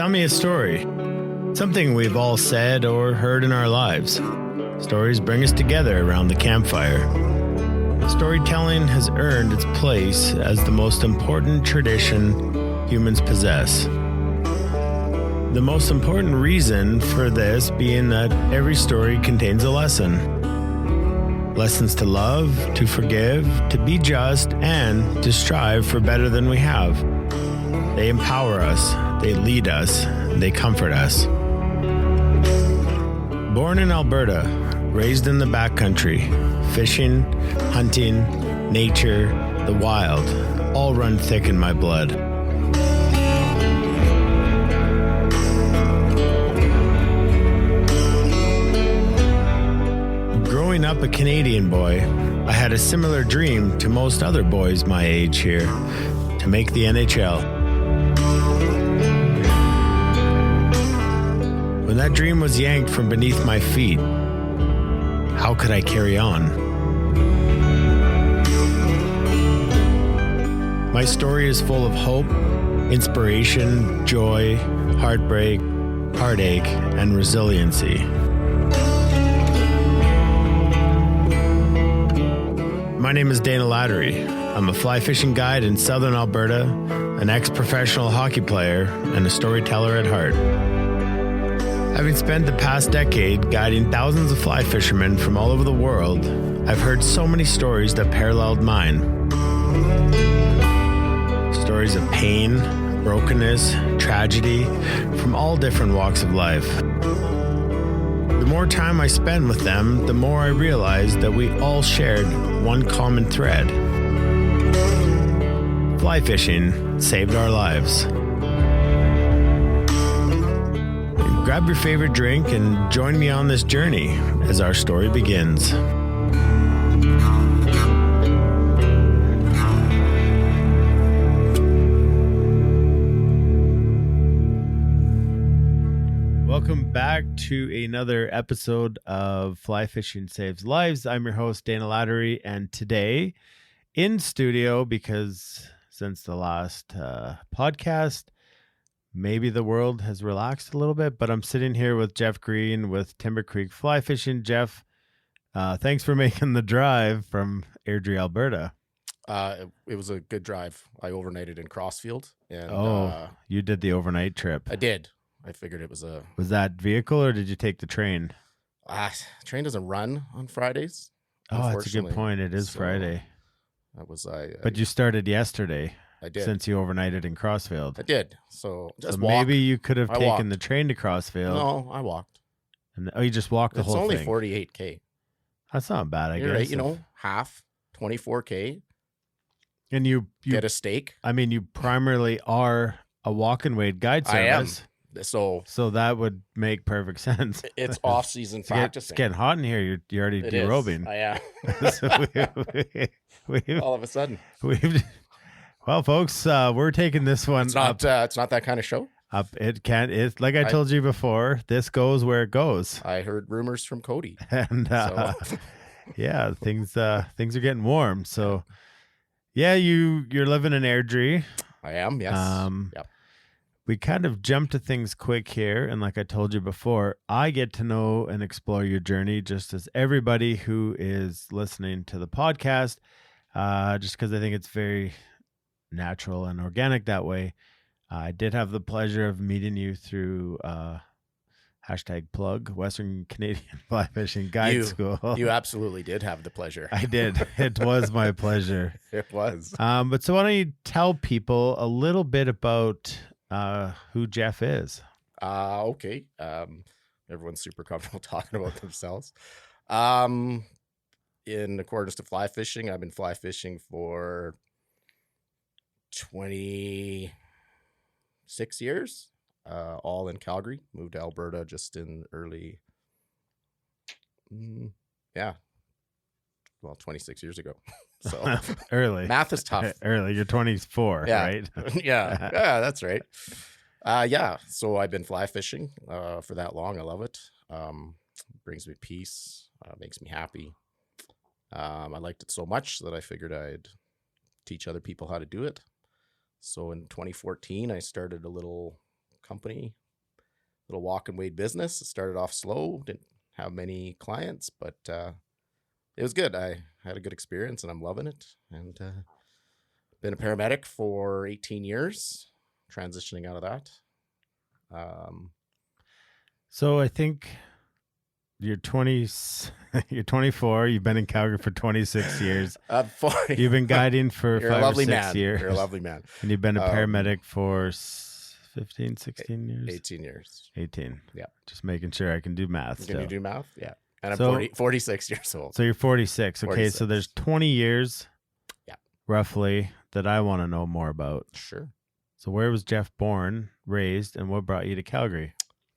Tell me a story. Something we've all said or heard in our lives. Stories bring us together around the campfire. Storytelling has earned its place as the most important tradition humans possess. The most important reason for this being that every story contains a lesson. Lessons to love, to forgive, to be just, and to strive for better than we have. They empower us, they lead us, they comfort us. Born in Alberta, raised in the backcountry, fishing, hunting, nature, the wild, all run thick in my blood. Growing up a Canadian boy, I had a similar dream to most other boys my age here, to make the NHL. When that dream was yanked from beneath my feet, how could I carry on? My story is full of hope, inspiration, joy, heartbreak, heartache, and resiliency. My name is Dana Lattery. I'm a fly fishing guide in southern Alberta, an ex-professional hockey player, and a storyteller at heart. Having spent the past decade guiding thousands of fly fishermen from all over the world, I've heard so many stories that paralleled mine. Stories of pain, brokenness, tragedy, from all different walks of life. The more time I spend with them, the more I realized that we all shared one common thread. Fly fishing saved our lives. Grab your favorite drink and join me on this journey as our story begins. Welcome back to another episode of Fly Fishing Saves Lives. I'm your host, Dana Lattery, and today in studio, because since the last podcast, maybe the world has relaxed a little bit, but I'm sitting here with Geoff Green with Timber Creek Fly Fishing. Geoff, thanks for making the drive from Airdrie, Alberta. It was a good drive. I overnighted in Crossfield. And, you did the overnight trip. I did. I figured it was a... Was that vehicle or did you take the train? Train doesn't run on Fridays. Oh, that's a good point. It is Friday. That was But you started yesterday. I did. Since you overnighted in Crossfield. I did. So just maybe you could have taken the train to Crossfield. No, I walked. And you just walked the whole thing. It's only 48K. That's not bad, I guess. Right, half, 24K. And you get a steak. I mean, you primarily are a walk and wade guide service. I am. So that would make perfect sense. It's off-season practicing. It's getting hot in here. You're already derobing. I am. All of a sudden. Well, folks, we're taking this one. It's not that kind of show. Up, it can't. It's like I told you before. This goes where it goes. I heard rumors from Cody, and yeah, things are getting warm. So, yeah, you're living in Airdrie. I am. Yes. Yep. We kind of jump to things quick here, and like I told you before, I get to know and explore your journey, just as everybody who is listening to the podcast. Just because I think it's very natural and organic that way. I did have the pleasure of meeting you through #plug Western Canadian Fly Fishing Guide School. You absolutely did have the pleasure. I did. It was my pleasure. It was. But so why don't you tell people a little bit about who Geoff is? Okay. Everyone's super comfortable talking about themselves. In accordance to fly fishing, I've been fly fishing for 26 years, all in Calgary. Moved to Alberta just in early, 26 years ago. So early. Math is tough. Early. You're 24, right? Yeah, that's right. So I've been fly fishing for that long. I love it. Brings me peace, makes me happy. I liked it so much that I figured I'd teach other people how to do it. So in 2014, I started a little company, little walk and wade business. It started off slow, didn't have many clients, but it was good. I had a good experience and I'm loving it. And been a paramedic for 18 years, transitioning out of that. So I think you're 20, you're 24. You've been in Calgary for 26 years. 40. You've been guiding for You're 5 a lovely or 6 man. years. You're a lovely man. And you've been a paramedic for 15, 16 years? 18 years. 18. Yeah. Just making sure I can do math. Can you do math? Yeah. And I'm So- 46 years old. So you're 46. Okay, 46. so there's 20 years, Yeah. roughly, that I want to know more about. Sure. So where was Geoff born, raised, and what brought you to Calgary?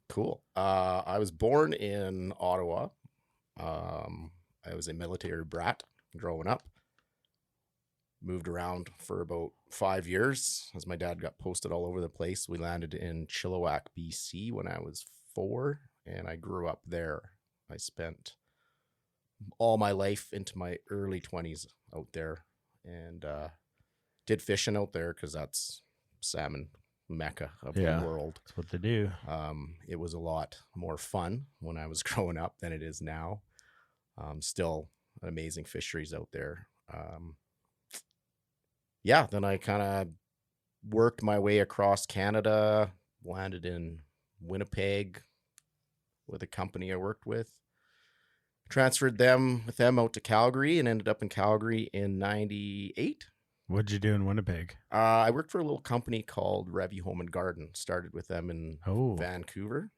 Cool. I was born in Ottawa. I was a military brat growing up. Moved around for about 5 years as my dad got posted all over the place. We landed in Chilliwack, BC when I was 4, and I grew up there. I spent all my life into my early 20s out there and did fishing out there because that's salmon mecca of Yeah. the world. That's what they do. It was a lot more fun when I was growing up than it is now. Still amazing fisheries out there. Yeah, then I kind of worked my way across Canada, landed in Winnipeg with a company I worked with, transferred with them out to Calgary and ended up in Calgary in 98. What'd you do in Winnipeg? I worked for a little company called Revy Home and Garden. Started with them in Vancouver,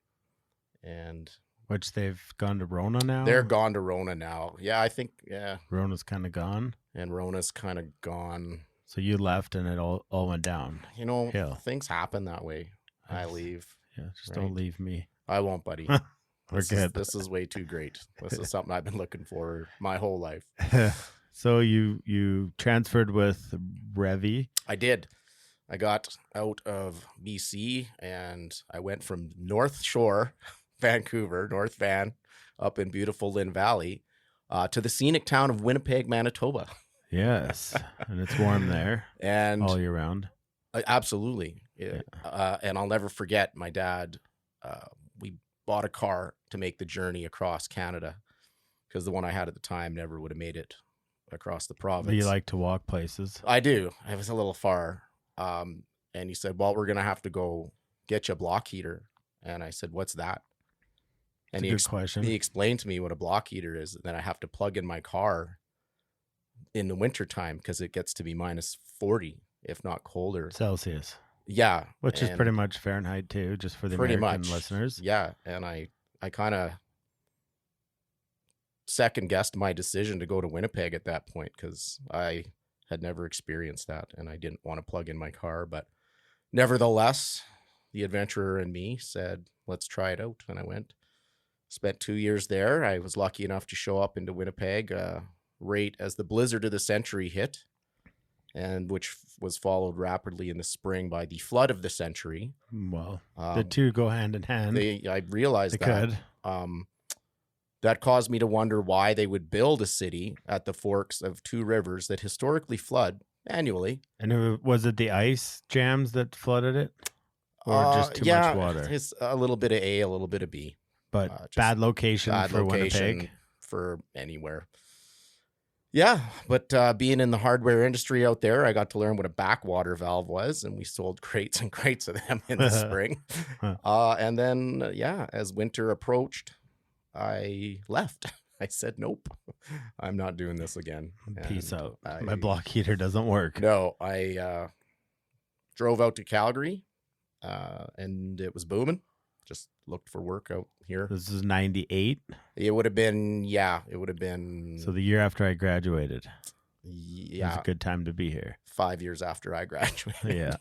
and which they've gone to Rona now? they're gone to Rona now. Yeah, I think, yeah. Rona's kind of gone. And Rona's kind of gone. So you left and it all went down. You know, hill. Things happen that way. I leave. Yeah, just Right. don't leave me. I won't, buddy. We're good. This is way too great. This is something I've been looking for my whole life. So you transferred with Revy. I did. I got out of BC and I went from North Shore, Vancouver, North Van, up in beautiful Lynn Valley, to the scenic town of Winnipeg, Manitoba. Yes, and it's warm there And all year round. Absolutely. And I'll never forget my dad. We bought a car to make the journey across Canada because the one I had at the time never would have made it across the province. Do you like to walk places? I do. It was a little far. And he said, well, we're going to have to go get you a block heater. And I said, what's that? And That's a good question. He explained to me what a block heater is. And then I have to plug in my car in the wintertime because it gets to be minus 40, if not colder. Celsius. Yeah. Which is pretty much Fahrenheit too, just for the American listeners. Yeah. And I kind of second guessed my decision to go to Winnipeg at that point because I had never experienced that and I didn't want to plug in my car. But nevertheless, the adventurer in me said, let's try it out. And I went, spent 2 years there. I was lucky enough to show up into Winnipeg right as the blizzard of the century hit, and which was followed rapidly in the spring by the flood of the century. Well, the two go hand in hand. I realized that. That caused me to wonder why they would build a city at the forks of two rivers that historically flood annually. And was it the ice jams that flooded it? Or just too much water? It's a little bit of A, a little bit of B. But bad location for Winnipeg? For anywhere. Yeah, but being in the hardware industry out there, I got to learn what a backwater valve was, and we sold crates and crates of them in the spring. And then, as winter approached, I left. I said, nope, I'm not doing this again. Peace out. My block heater doesn't work. No, I drove out to Calgary, and it was booming. Just looked for work out here. This is 98? It would have been, it would have been. So the year after I graduated. Yeah. It was a good time to be here. 5 years after I graduated.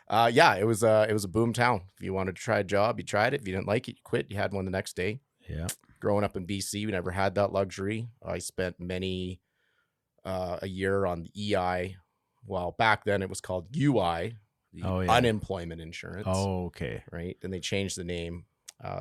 Yeah. It was a boom town. If you wanted to try a job, you tried it. If you didn't like it, you quit. You had one the next day. Yeah. Growing up in BC, we never had that luxury. I spent a year on the EI. Well, back then it was called UI, unemployment insurance. Oh, okay. Right. And they changed the name.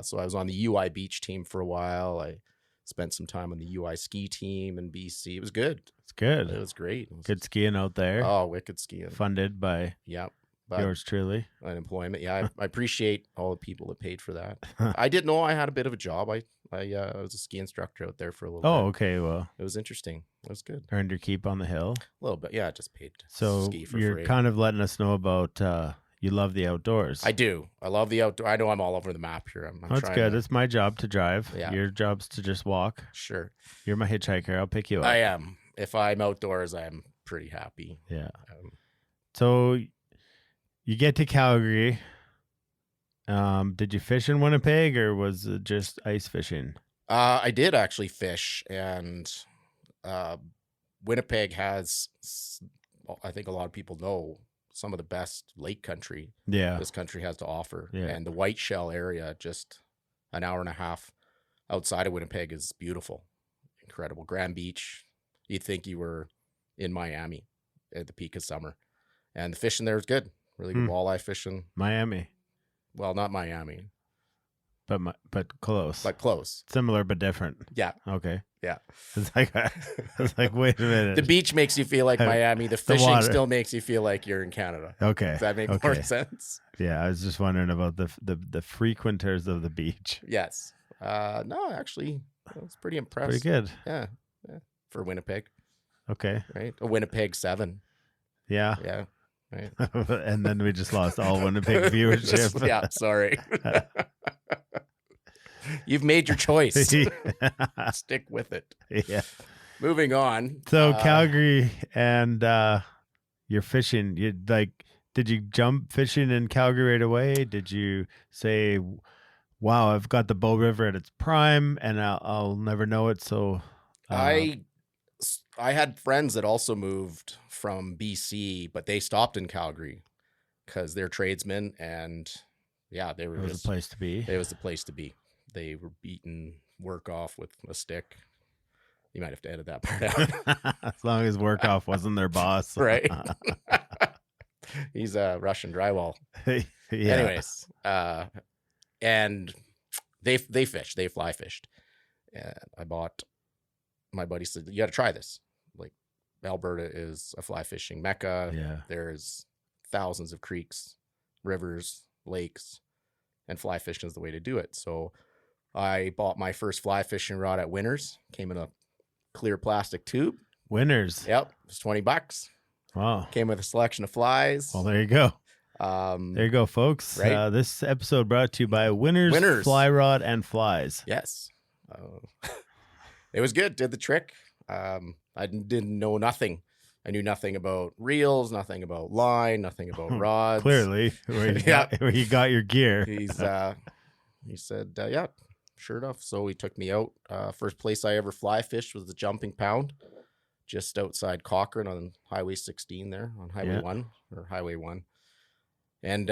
So I was on the UI beach team for a while. I spent some time on the UI ski team in BC. It was good. It's good. It was great. Good skiing out there. Oh, wicked skiing. Funded by. Yep. But Yours truly. unemployment. Yeah, I appreciate all the people that paid for that. I didn't know I had a bit of a job. I was a ski instructor out there for a little bit. Oh, okay. Well, It was interesting. It was good. earned your keep on the hill. A little bit. Yeah, just paid to So ski for you're free. kind of letting us know about you love the outdoors. I do. I love the outdoor. I know I'm all over the map here. I'm That's trying good. to- It's my job to drive. Yeah. Your job's to just walk. Sure. You're my hitchhiker. I'll pick you up. I am. If I'm outdoors, I'm pretty happy. Yeah. So you get to Calgary. Did you fish in Winnipeg or was it just ice fishing? I did actually fish, and Winnipeg has, I think a lot of people know, some of the best lake country this country has to offer. Yeah. And the White Shell area, just an hour and a half outside of Winnipeg, is beautiful. Incredible. Grand Beach. You'd think you were in Miami at the peak of summer. And the fishing there is good. Really good walleye fishing. Miami. Well, not Miami, but close. but close. Similar but different. Yeah. Okay. Yeah. It's like wait a minute. The beach makes you feel like Miami. The fishing water. still makes you feel like you're in Canada. Okay. Does that make more sense? Yeah, I was just wondering about the frequenters of the beach. Yes. No, actually, I was pretty impressed. Pretty good. Yeah. For Winnipeg, Okay. right? A Winnipeg 7. Yeah. Yeah. Right. And then we just lost all Winnipeg viewership. Yeah. Sorry. You've made your choice. Stick with it. Yeah. Moving on. So Calgary and you're fishing. Did you jump fishing in Calgary right away? Did you say, "Wow, I've got the Bow River at its prime, and I'll never know it"? So I had friends that also moved from BC, but they stopped in Calgary because they're tradesmen, and yeah, they were. It was the place to be. It was the place to be. They were beating work off with a stick. You might have to edit that part out. As long as work off wasn't their boss, Right? He's a Russian drywall. Yeah. Anyways, and they fished. They fly fished. And my buddy said, "You got to try this. Like, Alberta is a fly fishing mecca. Yeah. There's thousands of creeks, rivers, lakes, and fly fishing is the way to do it." So I bought my first fly fishing rod at Winners. Came in a clear plastic tube. Winners. Yep, it was $20. Wow. Came with a selection of flies. Well, there you go. There you go, folks. Right? This episode brought to you by Winners Fly Rod and Flies. Yes. It was good. Did the trick. I didn't know nothing. I knew nothing about reels, nothing about line, nothing about rods. Clearly, where you got your gear. He said, yeah, sure enough. So he took me out. First place I ever fly fished was the Jumping Pound, just outside Cochrane on Highway 16 there, on Highway 1 or Highway 1. And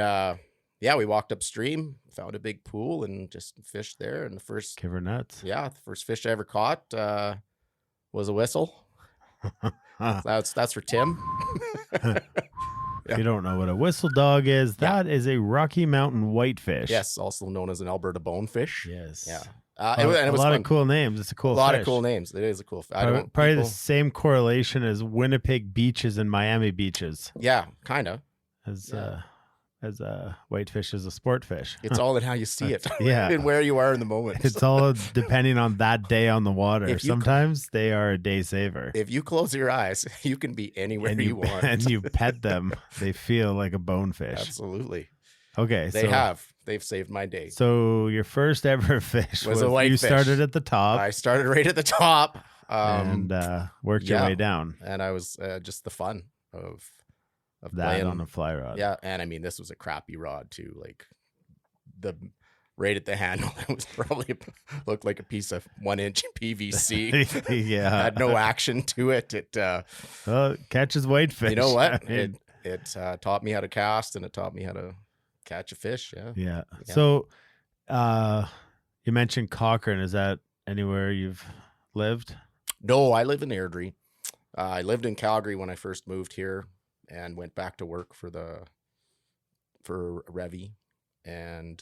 we walked upstream, found a big pool, and just fished there. And the first the first fish I ever caught was a whistle. That's for Tim. If you don't know what a whistle dog is, that is a Rocky Mountain whitefish. Yes, also known as an Alberta bonefish. Yes. Yeah. It was a lot of cool names. It's a cool lot fish. of cool names. It is a cool fish. Probably the same correlation as Winnipeg beaches and Miami beaches. Yeah, kind of. As a whitefish is a sport fish. It's all in how you see it. Yeah. And where you are in the moment. It's all depending on that day on the water. Sometimes they are a day saver. If you close your eyes, you can be anywhere you want. And you pet them, they feel like a bonefish. Absolutely. Okay. They've saved my day. So your first ever fish was a whitefish. You started at the top. I started right at the top. And worked your way down. And I was just the fun of that playing on a fly rod. Yeah, and I mean this was a crappy rod too. Like right at the handle, it was probably looked like a piece of 1-inch PVC. Yeah, had no action to it. It catches whitefish. You know what? It taught me how to cast, and it taught me how to catch a fish. Yeah. So, you mentioned Cochrane. Is that anywhere you've lived? No, I live in Airdrie. I lived in Calgary when I first moved here, and went back to work for Revy, and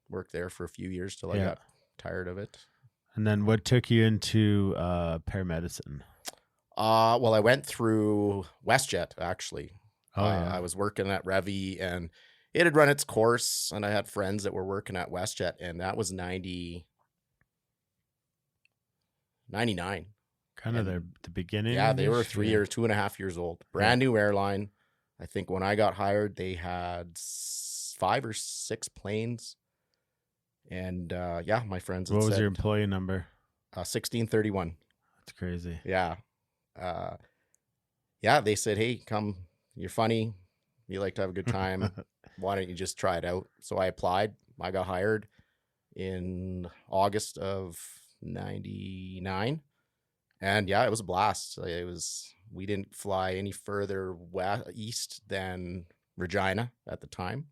worked there for a few years till I got tired of it. And then what took you into paramedicine? Well, I went through WestJet actually. Oh yeah. I was working at Revy, and it had run its course, and I had friends that were working at WestJet, and that was 99. Kind of And the beginning. yeah, they were 2.5 years old. Brand new airline. I think when I got hired, they had 5 or 6 planes. And yeah, my friends had What was said, your employee number? 1631. That's crazy. Yeah. Yeah, they said, hey, come, you're funny. You like to have a good time. Why don't you just try it out? So I applied. I got hired in August of 99. And yeah, it was a blast. We didn't fly any further east than Regina at the time.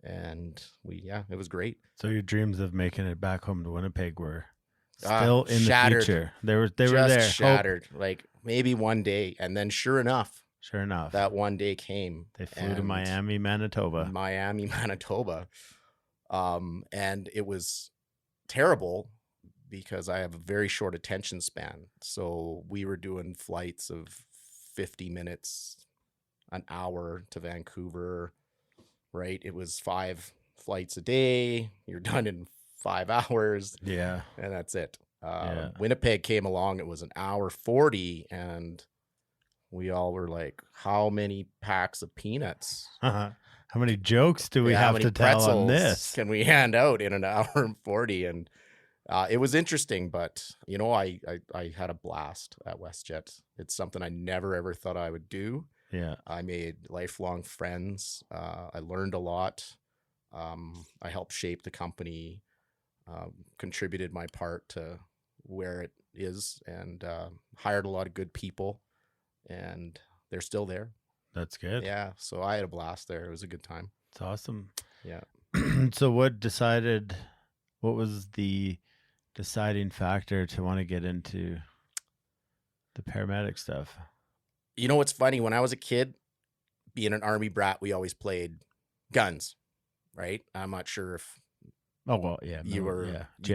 And it was great. So your dreams of making it back home to Winnipeg were still in shattered. the future. They were there. Shattered. Hope. Like maybe one day. And then sure enough, that one day came. They flew to Miami, Manitoba. And it was terrible because I have a very short attention span. So we were doing flights of 50 minutes, an hour to Vancouver, right? It was 5 flights a day. You're done in 5 hours. Yeah. And that's it. Winnipeg came along. It was an hour 40. And we all were like, how many packs of peanuts? How many jokes do we have to tell on this? Can we hand out in an hour and 40? And it was interesting, but I had a blast at WestJet. It's something I never ever thought I would do. Yeah, I made lifelong friends. I learned a lot. I helped shape the company, contributed my part to where it is, and hired a lot of good people, and they're still there. That's good. Yeah, so I had a blast there. It was a good time. It's awesome. Yeah. So what was the deciding factor to want to get into the paramedic stuff? You know what's funny? When I was a kid, being an Army brat, we always played guns, right? I'm not sure if you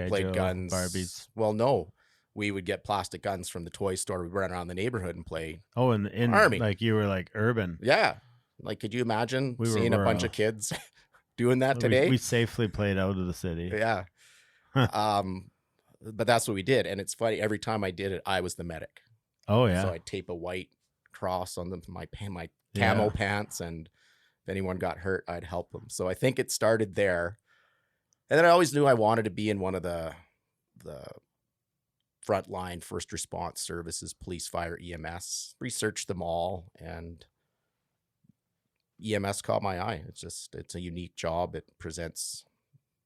played guns. Barbies. Well, no. We would get plastic guns from the toy store. We'd run around the neighborhood and play. Oh, in Army. Like you were like urban. Yeah. Like, could you imagine seeing a bunch of kids doing that today? We safely played out of the city. Yeah. But that's what we did. And it's funny. Every time I did it, I was the medic. Oh, yeah. So I'd tape a white cross on my camo pants. And if anyone got hurt, I'd help them. So I think it started there. And then I always knew I wanted to be in one of the frontline first response services, police, fire, EMS. Researched them all, and EMS caught my eye. It's a unique job. It presents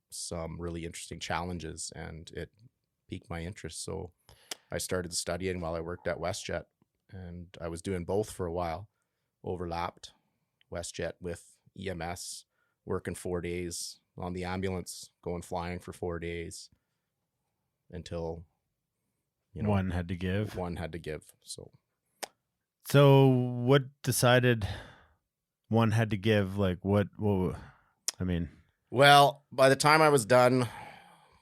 some really interesting challenges, and it piqued my interest. So I started studying while I worked at WestJet, and I was doing both for a while. Overlapped WestJet with EMS, working 4 days on the ambulance, going flying for 4 days until one had to give. So what decided one had to give? Like what I mean, well, by the time I was done,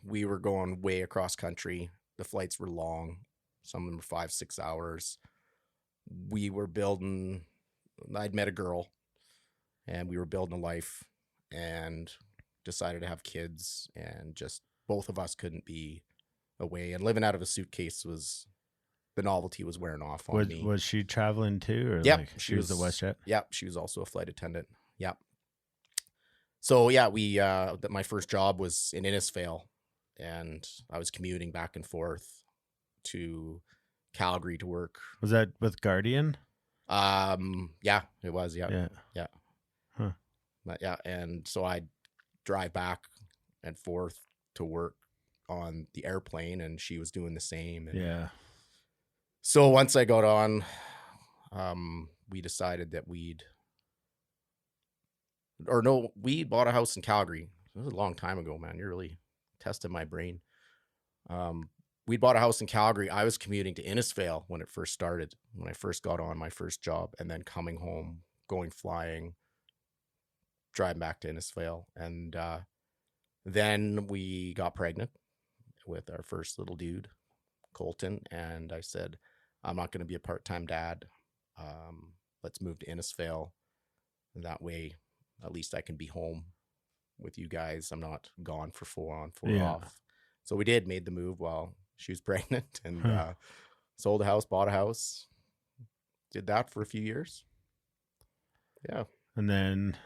we were going way across country. The flights were long. Some of them were 5-6 hours. We were building, I'd met a girl, and we were building a life, and decided to have kids, and just both of us couldn't be away, and living out of a suitcase the novelty was wearing off on me. Was she traveling too? Or yep. She was the WestJet? Yep. She was also a flight attendant. Yep. So yeah, my first job was in Innisfail, and I was commuting back and forth to Calgary to work. Was that with Guardian? Yeah, it was. Yeah. Yeah. Huh. But yeah. And so I'd drive back and forth to work on the airplane, and she was doing the same. And yeah. So once I got on, we decided that we bought a house in Calgary. It was a long time ago, man. You're really testing my brain. We bought a house in Calgary. I was commuting to Innisfail when it first started, when I first got on my first job, and then coming home, going flying, driving back to Innisfail. And then we got pregnant with our first little dude, Colton. And I said, I'm not going to be a part-time dad. Let's move to Innisfail. And that way, at least I can be home with you guys. I'm not gone for 4 on, 4 off. So we made the move while she was pregnant, and sold a house, bought a house, did that for a few years. Yeah. And then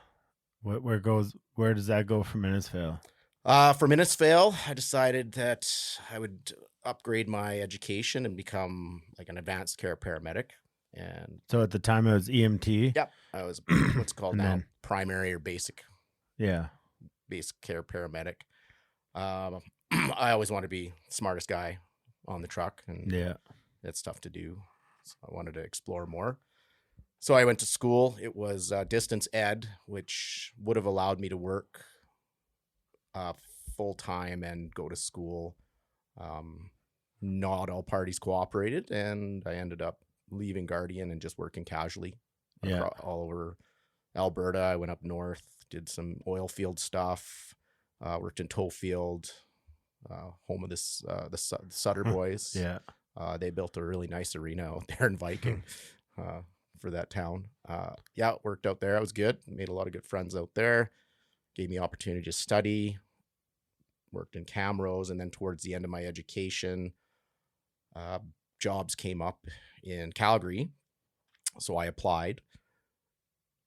where does that go from Innisfail? From Innisfail, I decided that I would upgrade my education and become like an advanced care paramedic. And so at the time it was EMT. Yep, I was what's called now primary or basic. Yeah, basic care paramedic. I always wanted to be the smartest guy on the truck, and it's tough to do. So I wanted to explore more. So I went to school. It was distance ed, which would have allowed me to work full time and go to school. Not all parties cooperated, and I ended up leaving Guardian and just working casually all over Alberta. I went up north, did some oil field stuff, worked in tow field, home of the Sutter boys. They built a really nice arena out there in Viking for that town. Worked out there. I was good. Made a lot of good friends out there. Gave me opportunity to study. Worked in Camrose, and then towards the end of my education, jobs came up in Calgary. So I applied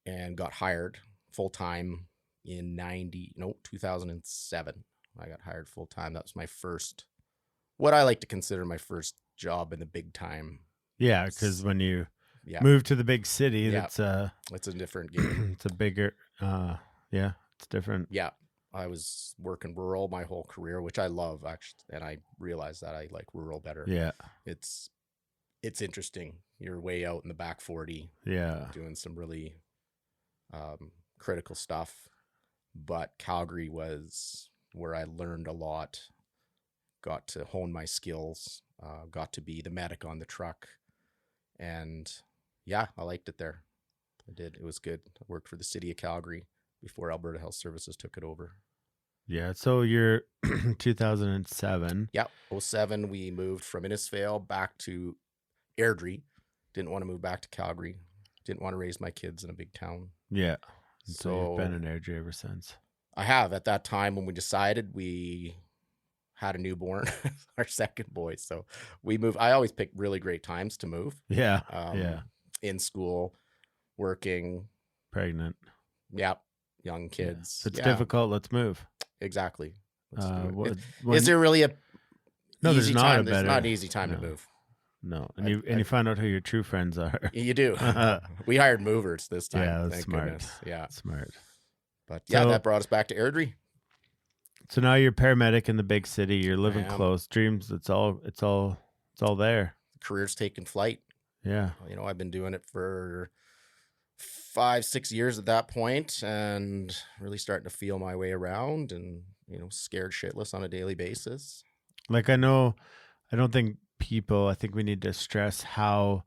and got hired full-time in 2007. I got hired full-time. That was my first, what I like to consider my first job in the big time. Yeah, because when you move to the big city, it's a different game. It's a bigger, it's different. Yeah. I was working rural my whole career, which I love, actually, and I realized that I like rural better. Yeah. It's interesting. You're way out in the back 40. Yeah. Doing some really critical stuff. But Calgary was where I learned a lot, got to hone my skills, got to be the medic on the truck. And I liked it there. I did. It was good. I worked for the city of Calgary before Alberta Health Services took it over. Yeah. So you're 2007. Yeah. 2007, we moved from Innisfail back to Airdrie. Didn't want to move back to Calgary. Didn't want to raise my kids in a big town. Yeah. So you've been in Airdrie ever since. I have. At that time when we decided, we had a newborn, our second boy. So we moved. I always pick really great times to move. Yeah. In school, working. Pregnant. Yep. Young kids. If it's difficult, let's move. Exactly. Is there really there's not time? a better, there's not an easy time to move. No. And you find out who your true friends are. You do. We hired movers this time. Yeah, that's smart. Goodness. Yeah. Smart. But that brought us back to Airdrie. So now you're paramedic in the big city. You're living close. Dreams. It's all there. Career's taking flight. Yeah. I've been doing it for 5-6 years at that point, and really starting to feel my way around, and scared shitless on a daily basis. Like I think we need to stress how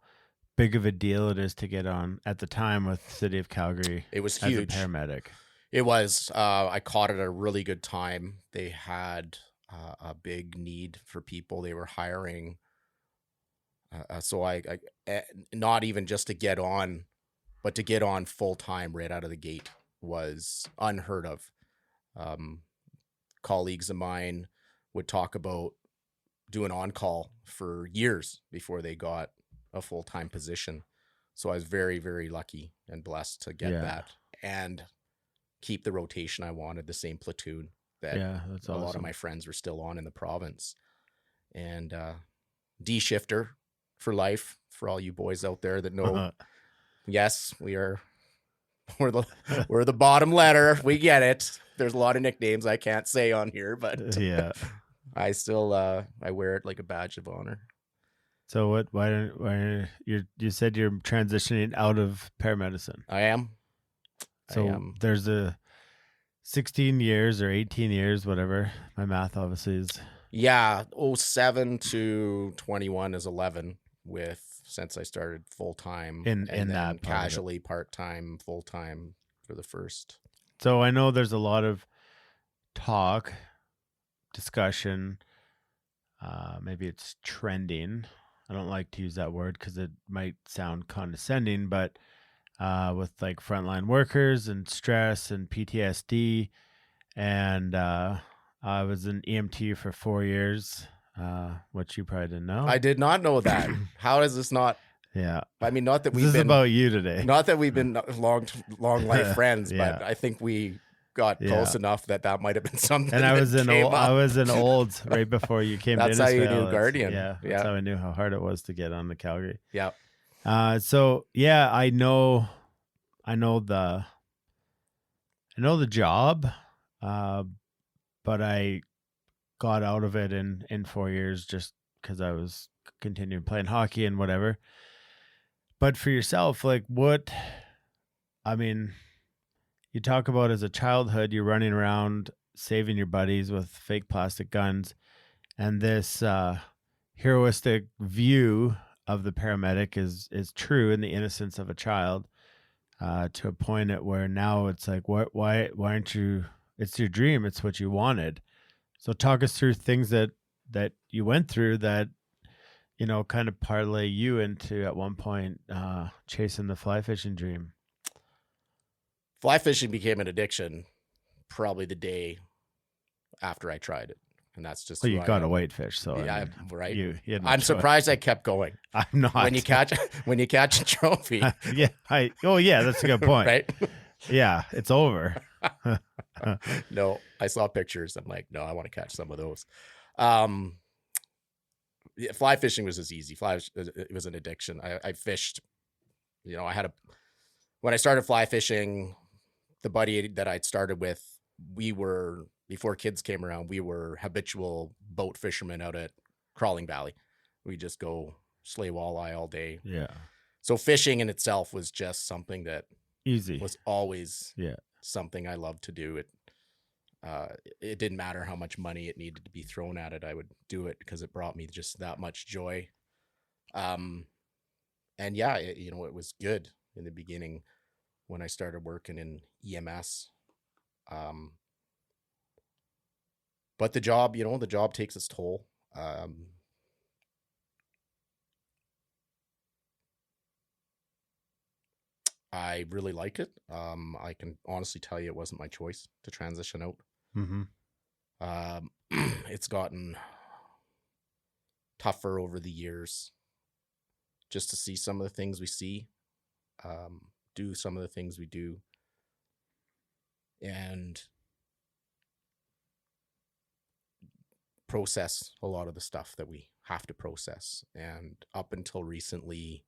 big of a deal it is to get on at the time with the city of Calgary. It was huge. As a paramedic. It was. I caught it at a really good time. They had a big need for people. They were hiring. So I not even just to get on, but to get on full time right out of the gate was unheard of. Colleagues of mine would talk about doing on-call for years before they got a full-time position. So I was very, very lucky and blessed to get that and keep the rotation I wanted, the same platoon that that's a lot of my friends were still on in the province. And D-shifter for life, for all you boys out there that know. Yes, we're the bottom letter. We get it. There's a lot of nicknames I can't say on here, but I still I wear it like a badge of honor. So why you said you're transitioning out of paramedicine? I am. So there's a 16 years or 18 years, whatever. My math obviously is. Yeah, 07 to 21 is 11 since I started full time in that casually part time, full time for the first. So I know there's a lot of discussion. Maybe it's trending I don't like to use that word because it might sound condescending, but with like frontline workers and stress and PTSD. And I was an EMT for 4 years, which you probably didn't know. I did not know that. How is this not? Yeah. I mean, not that This we've is been about you today. not that we've been long life friends, Yeah. but I think we got Yeah. close enough that might have been something. And I was in came I up. was in Olds right before you came That's to how you Innisfail. knew Guardian. That's Yeah. how I knew how hard it was to get on the Calgary. Yeah. So yeah, I know the job, but I got out of it in 4 years just because I was continuing playing hockey and whatever. But for yourself, like you talk about as a childhood, you're running around saving your buddies with fake plastic guns, and this heroistic view of the paramedic is true in the innocence of a child, to a point at where now it's like, why aren't you? It's your dream. It's what you wanted. So talk us through things that you went through that, kind of parlay you into at one point chasing the fly fishing dream. Fly fishing became an addiction probably the day after I tried it. And that's just you got a whitefish, so yeah, right. You had no I'm choice. surprised I kept going. I'm not. When you catch a trophy. Yeah, that's a good point. Right? Yeah, it's over. No, I saw pictures. I'm like, no, I want to catch some of those. Fly fishing was as easy. It was an addiction. I fished, when I started fly fishing, the buddy that I'd started with, before kids came around, we were habitual boat fishermen out at Crawling Valley. We just go slay walleye all day. Yeah. So fishing in itself was just something that easy was always something I loved to do. It didn't matter how much money it needed to be thrown at it. I would do it because it brought me just that much joy. And yeah, it was good in the beginning when I started working in EMS. But the job takes its toll. I really like it. I can honestly tell you it wasn't my choice to transition out. Mm-hmm. It's gotten tougher over the years just to see some of the things we see, do some of the things we do, and process a lot of the stuff that we have to process. And up until recently,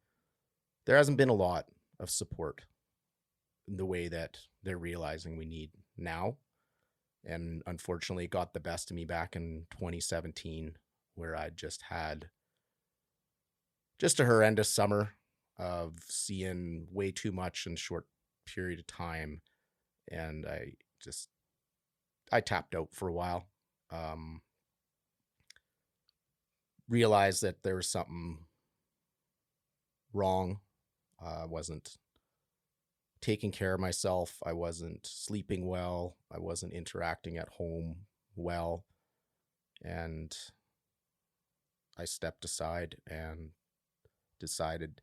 there hasn't been a lot of support in the way that they're realizing we need now. And unfortunately, it got the best of me back in 2017, where I just had a horrendous summer of seeing way too much in a short period of time. And I tapped out for a while. Realized that there was something wrong. I wasn't taking care of myself. I wasn't sleeping well. I wasn't interacting at home well. And I stepped aside and decided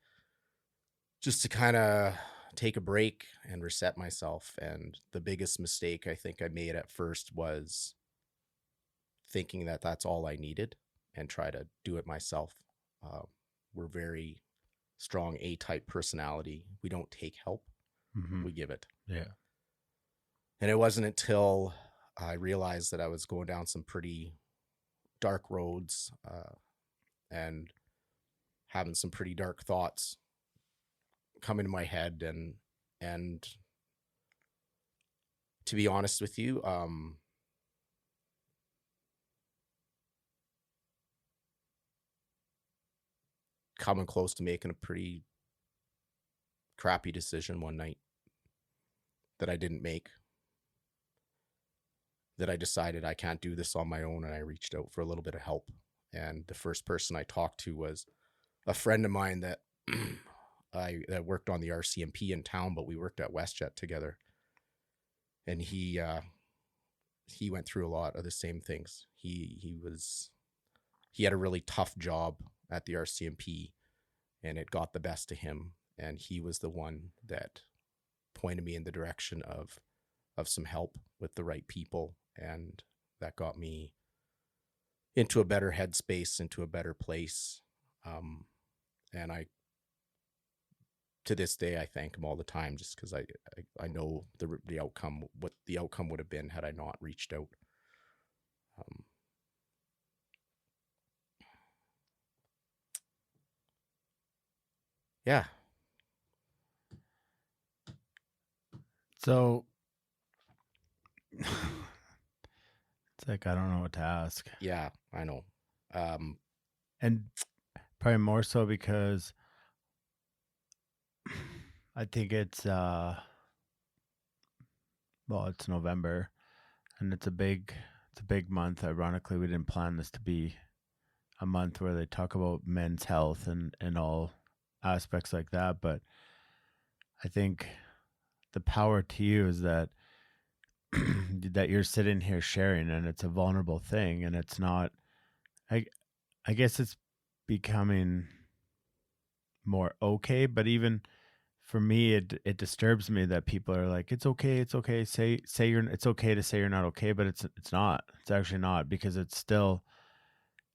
just to kind of take a break and reset myself. And the biggest mistake I think I made at first was thinking that that's all I needed and try to do it myself. We're very strong A-type personality. We don't take help. Mm-hmm. We give it. Yeah. And it wasn't until I realized that I was going down some pretty dark roads and having some pretty dark thoughts come into my head. And to be honest with you, coming close to making a pretty crappy decision one night that I didn't make, that I decided I can't do this on my own, and I reached out for a little bit of help. And the first person I talked to was a friend of mine that that worked on the RCMP in town, but we worked at WestJet together. And he went through a lot of the same things. He had a really tough job at the RCMP, and it got the best of him. And he was the one that pointed me in the direction of some help with the right people. And that got me into a better headspace, into a better place. And to this day, I thank him all the time, just because I know the outcome, what the outcome would have been had I not reached out. Yeah. So it's like, I don't know what to ask. Yeah, I know. And probably more so because I think it's it's November, and it's a big month. Ironically, we didn't plan this to be a month where they talk about men's health and all aspects like that, but I think the power to you is that that you're sitting here sharing, and it's a vulnerable thing, and it's not, I guess it's becoming more okay, but even for me, it disturbs me that people are like, it's okay, say it's okay to say you're not okay, but it's not. It's actually not, because it's still,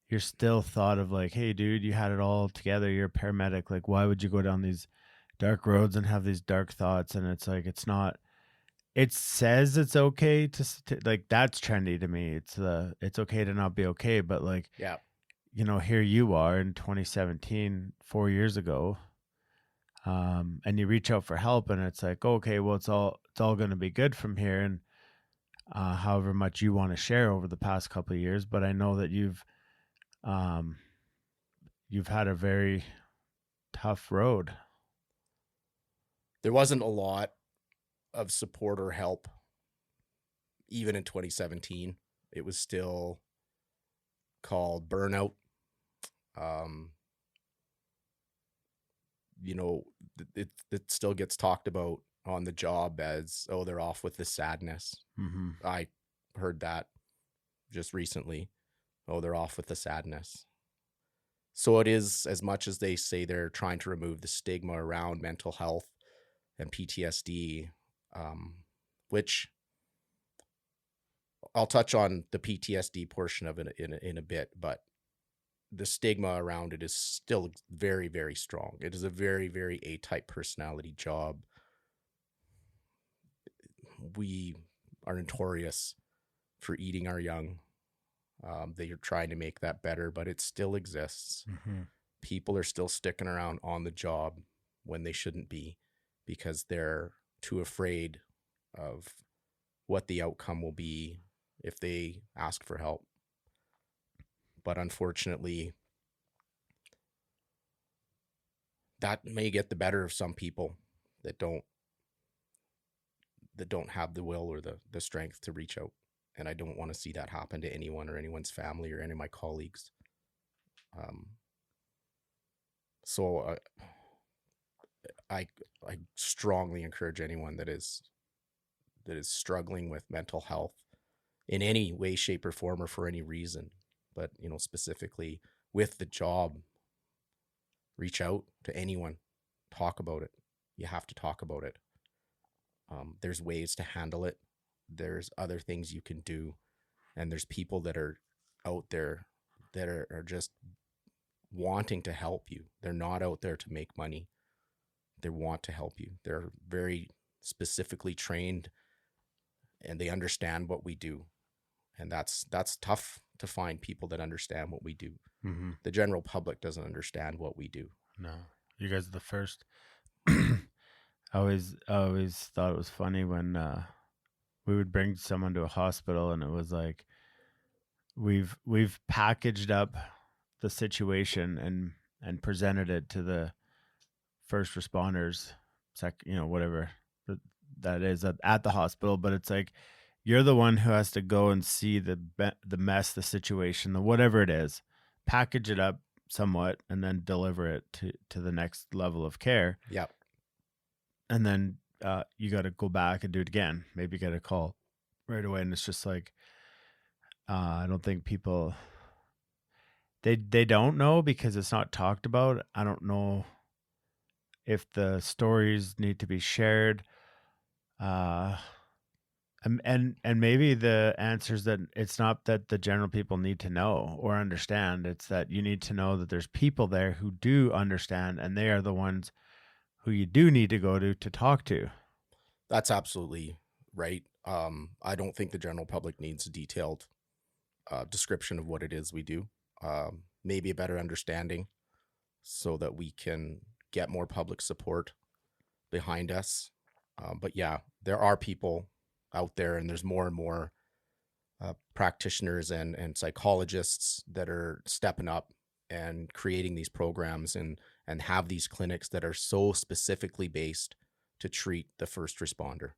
you're still thought of like, hey dude, you had it all together, you're a paramedic, like why would you go down these dark roads and have these dark thoughts? And it's like, it's not, it says it's okay to like, that's trendy to me. It's okay to not be okay, but like, yeah. Here you are in 2017, 4 years ago, and you reach out for help, and it's like, okay, well, it's all going to be good from here, and however much you want to share over the past couple of years. But I know that you've had a very tough road. There wasn't a lot of support or help even in 2017. It was still called burnout. It still gets talked about on the job as, oh, they're off with the sadness. Mm-hmm. I heard that just recently. Oh, they're off with the sadness. So it is, as much as they say they're trying to remove the stigma around mental health and PTSD, which I'll touch on the PTSD portion of it in a bit, but the stigma around it is still very, very strong. It is a very, very A-type personality job. We are notorious for eating our young. They are trying to make that better, but it still exists. Mm-hmm. People are still sticking around on the job when they shouldn't be, because they're too afraid of what the outcome will be if they ask for help. But unfortunately, that may get the better of some people that don't have the will or the strength to reach out. And I don't want to see that happen to anyone or anyone's family or any of my colleagues. So I strongly encourage anyone that is struggling with mental health in any way, shape, or form, or for any reason, but specifically with the job, reach out to anyone, talk about it. You have to talk about it. There's ways to handle it. There's other things you can do, and there's people that are out there that are just wanting to help you. They're not out there to make money. They want to help you. They're very specifically trained, and they understand what we do. And that's tough to find people that understand what we do. Mm-hmm. The general public doesn't understand what we do. No, you guys are the first. I always thought it was funny when we would bring someone to a hospital, and it was like, we've packaged up the situation and presented it to the first responders, whatever that is at the hospital. But it's like, you're the one who has to go and see the mess, the situation, the whatever it is, package it up somewhat, and then deliver it to the next level of care. Yeah. And then you got to go back and do it again. Maybe get a call right away. And it's just like, I don't think people, they don't know because it's not talked about. I don't know if the stories need to be shared. And maybe the answer is that it's not that the general people need to know or understand. It's that you need to know that there's people there who do understand, and they are the ones who you do need to go to talk to. That's absolutely right. I don't think the general public needs a detailed description of what it is we do. Maybe a better understanding so that we can get more public support behind us. But yeah, there are people out there, and there's more and more practitioners and psychologists that are stepping up and creating these programs and have these clinics that are so specifically based to treat the first responder.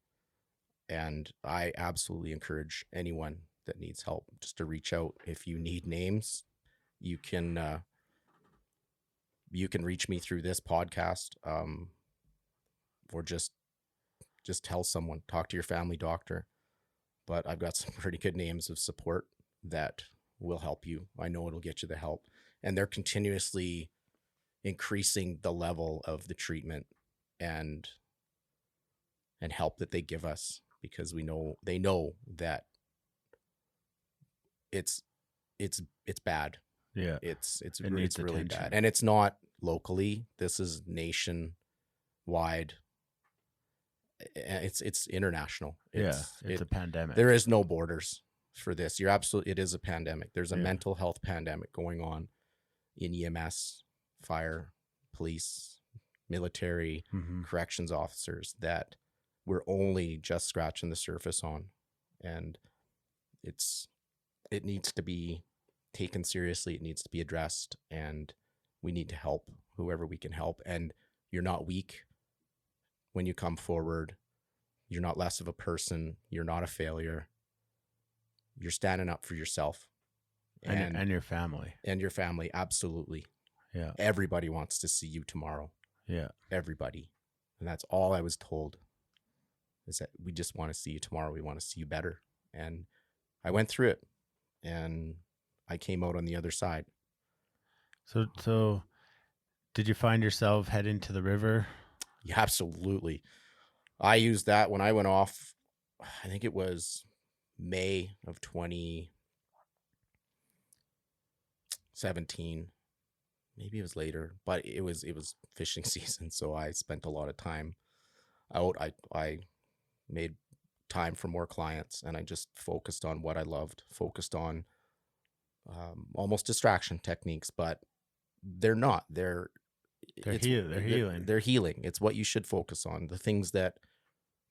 And I absolutely encourage anyone that needs help just to reach out. If you need names, you can reach me through this podcast, or just tell someone, talk to your family doctor. But I've got some pretty good names of support that will help you. I know it'll get you the help. And they're continuously increasing the level of the treatment and help that they give us, because they know that it's bad. Yeah. It's really bad. And it's not locally. This is nationwide. It's international. It's a pandemic. There is no borders for this. It is a pandemic. There's a mental health pandemic going on in EMS, fire, police, military, corrections officers that we're only just scratching the surface on. And it needs to be taken seriously. It needs to be addressed, and we need to help whoever we can help. And you're not weak when you come forward. You're not less of a person. You're not a failure. You're standing up for yourself and your family. And your family, absolutely. Yeah. Everybody wants to see you tomorrow. Yeah. Everybody. And that's all I was told, is that we just want to see you tomorrow. We want to see you better. And I went through it, and I came out on the other side. So did you find yourself heading to the river? Yeah, absolutely. I used that when I went off. I think it was May of 2017. Maybe it was later, but it was fishing season, so I spent a lot of time out. I made time for more clients, and I just focused on what I loved, focused on almost distraction techniques, but they're not. They're healing. They're healing. It's what you should focus on. The things that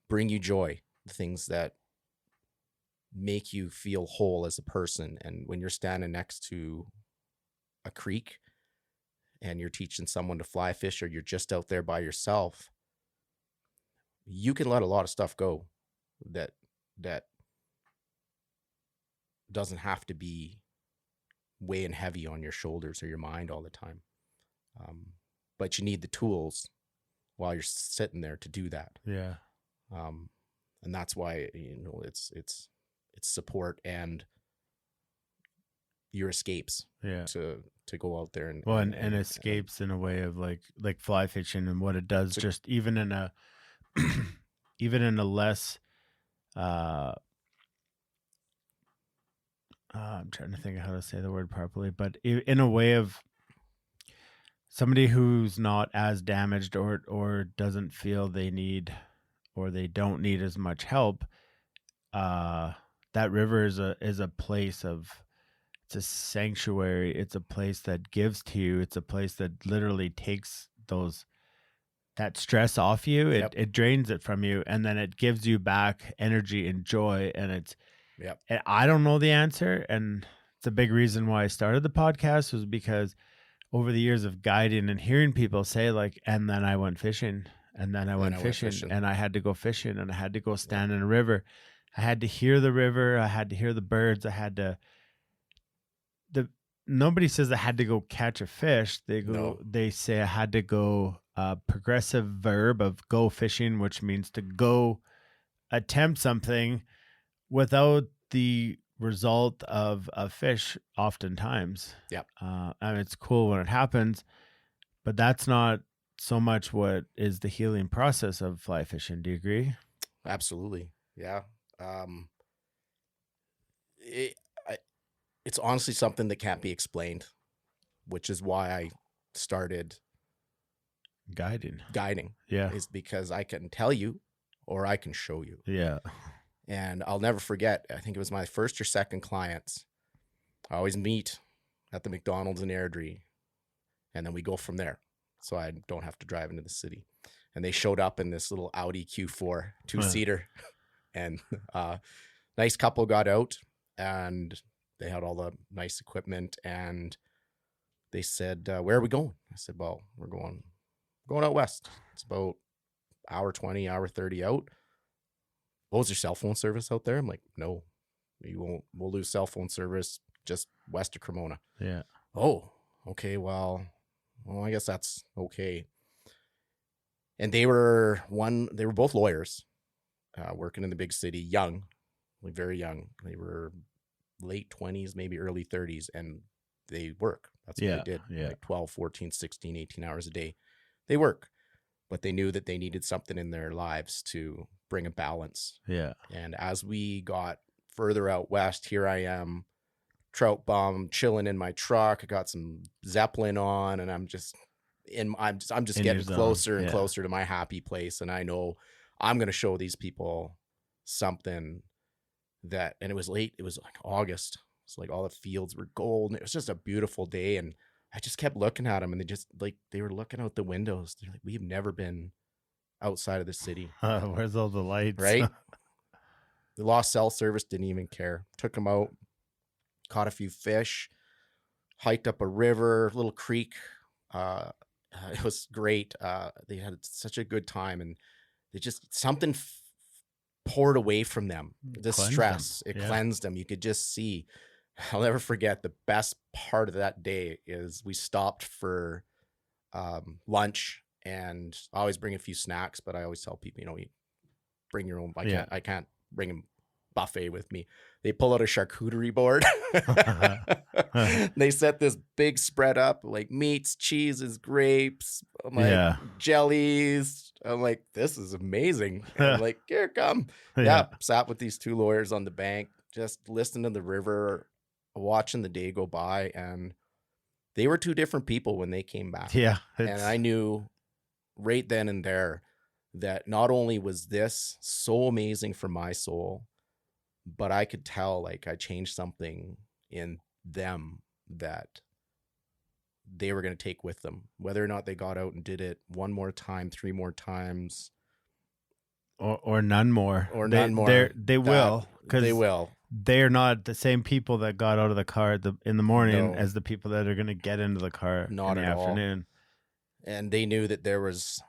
bring you joy, the things that make you feel whole as a person. And when you're standing next to a creek and you're teaching someone to fly fish, or you're just out there by yourself, you can let a lot of stuff go that doesn't have to be weighing heavy on your shoulders or your mind all the time. But you need the tools while you're sitting there to do that. Yeah. And that's why, it's support your escapes. Yeah. To go out there and escapes in a way of like fly fishing, and what it does, just even in a less I'm trying to think of how to say the word properly, but in a way of somebody who's not as damaged or doesn't feel they need, or they don't need as much help. That river is a place of, it's a sanctuary. It's a place that gives to you. It's a place that literally takes that stress off you. It drains it from you, and then it gives you back energy and joy. And and I don't know the answer. And it's a big reason why I started the podcast, was because over the years of guiding and hearing people say and then I went fishing, and then I went fishing, and I had to go fishing, and I had to go stand in a river. I had to hear the river. I had to hear the birds. I had to, nobody says I had to go catch a fish. They say I had to go, progressive verb of go fishing, which means to go attempt something without the result of a fish oftentimes. Yep. I mean, it's cool when it happens, but that's not so much what is the healing process of fly fishing. Do you agree? Absolutely. Yeah. It, it's honestly something that can't be explained, which is why I started guiding. Yeah. Is because I can tell you or I can show you. Yeah. And I'll never forget, I think it was my first or second clients. I always meet at the McDonald's in Airdrie, and then we go from there. So I don't have to drive into the city. And they showed up in this little Audi Q4 two-seater. And nice couple got out, and they had all the nice equipment. And they said, where are we going? I said, well, we're going out west. It's about hour 20, hour 30 out. Oh, is there cell phone service out there? I'm like, no, we'll lose cell phone service just west of Cremona. Yeah. Oh, okay. Well, I guess that's okay. And they were both lawyers, working in the big city, young, like very young. They were late 20s, maybe early 30s, and they work. That's what they did. Yeah. Like 12, 14, 16, 18 hours a day. They work, but they knew that they needed something in their lives to bring a balance. Yeah. And as we got further out west, here I am, trout bum, chilling in my truck. I got some Zeppelin on, and I'm just getting closer and closer to my happy place. And I know I'm going to show these people something and it was late. It was like August. So like all the fields were gold, and it was just a beautiful day. And I just kept looking at them, and they were looking out the windows. They're like, we've never been outside of the city. Where's all the lights? Right? The lost cell service, didn't even care. Took them out, caught a few fish, hiked up a river, little creek. It was great. They had such a good time, and they just something poured away from them. The stress, it cleansed them. You could just see. I'll never forget, the best part of that day is we stopped for lunch, and I always bring a few snacks, but I always tell people, you bring your own. I can't bring a buffet with me. They pull out a charcuterie board. They set this big spread up, like meats, cheeses, grapes, jellies. I'm like, this is amazing. I'm like, here, come. Sat with these two lawyers on the bank, just listening to the river, watching the day go by. And they were two different people when they came back. Yeah. And I knew right then and there that not only was this so amazing for my soul, but I could tell, like, I changed something in them that they were going to take with them, whether or not they got out and did it one more time, 3 more times, or none more, They will, because they will. They're not the same people that got out of the car in the morning as the people that are going to get into the car in the afternoon. And they knew that there was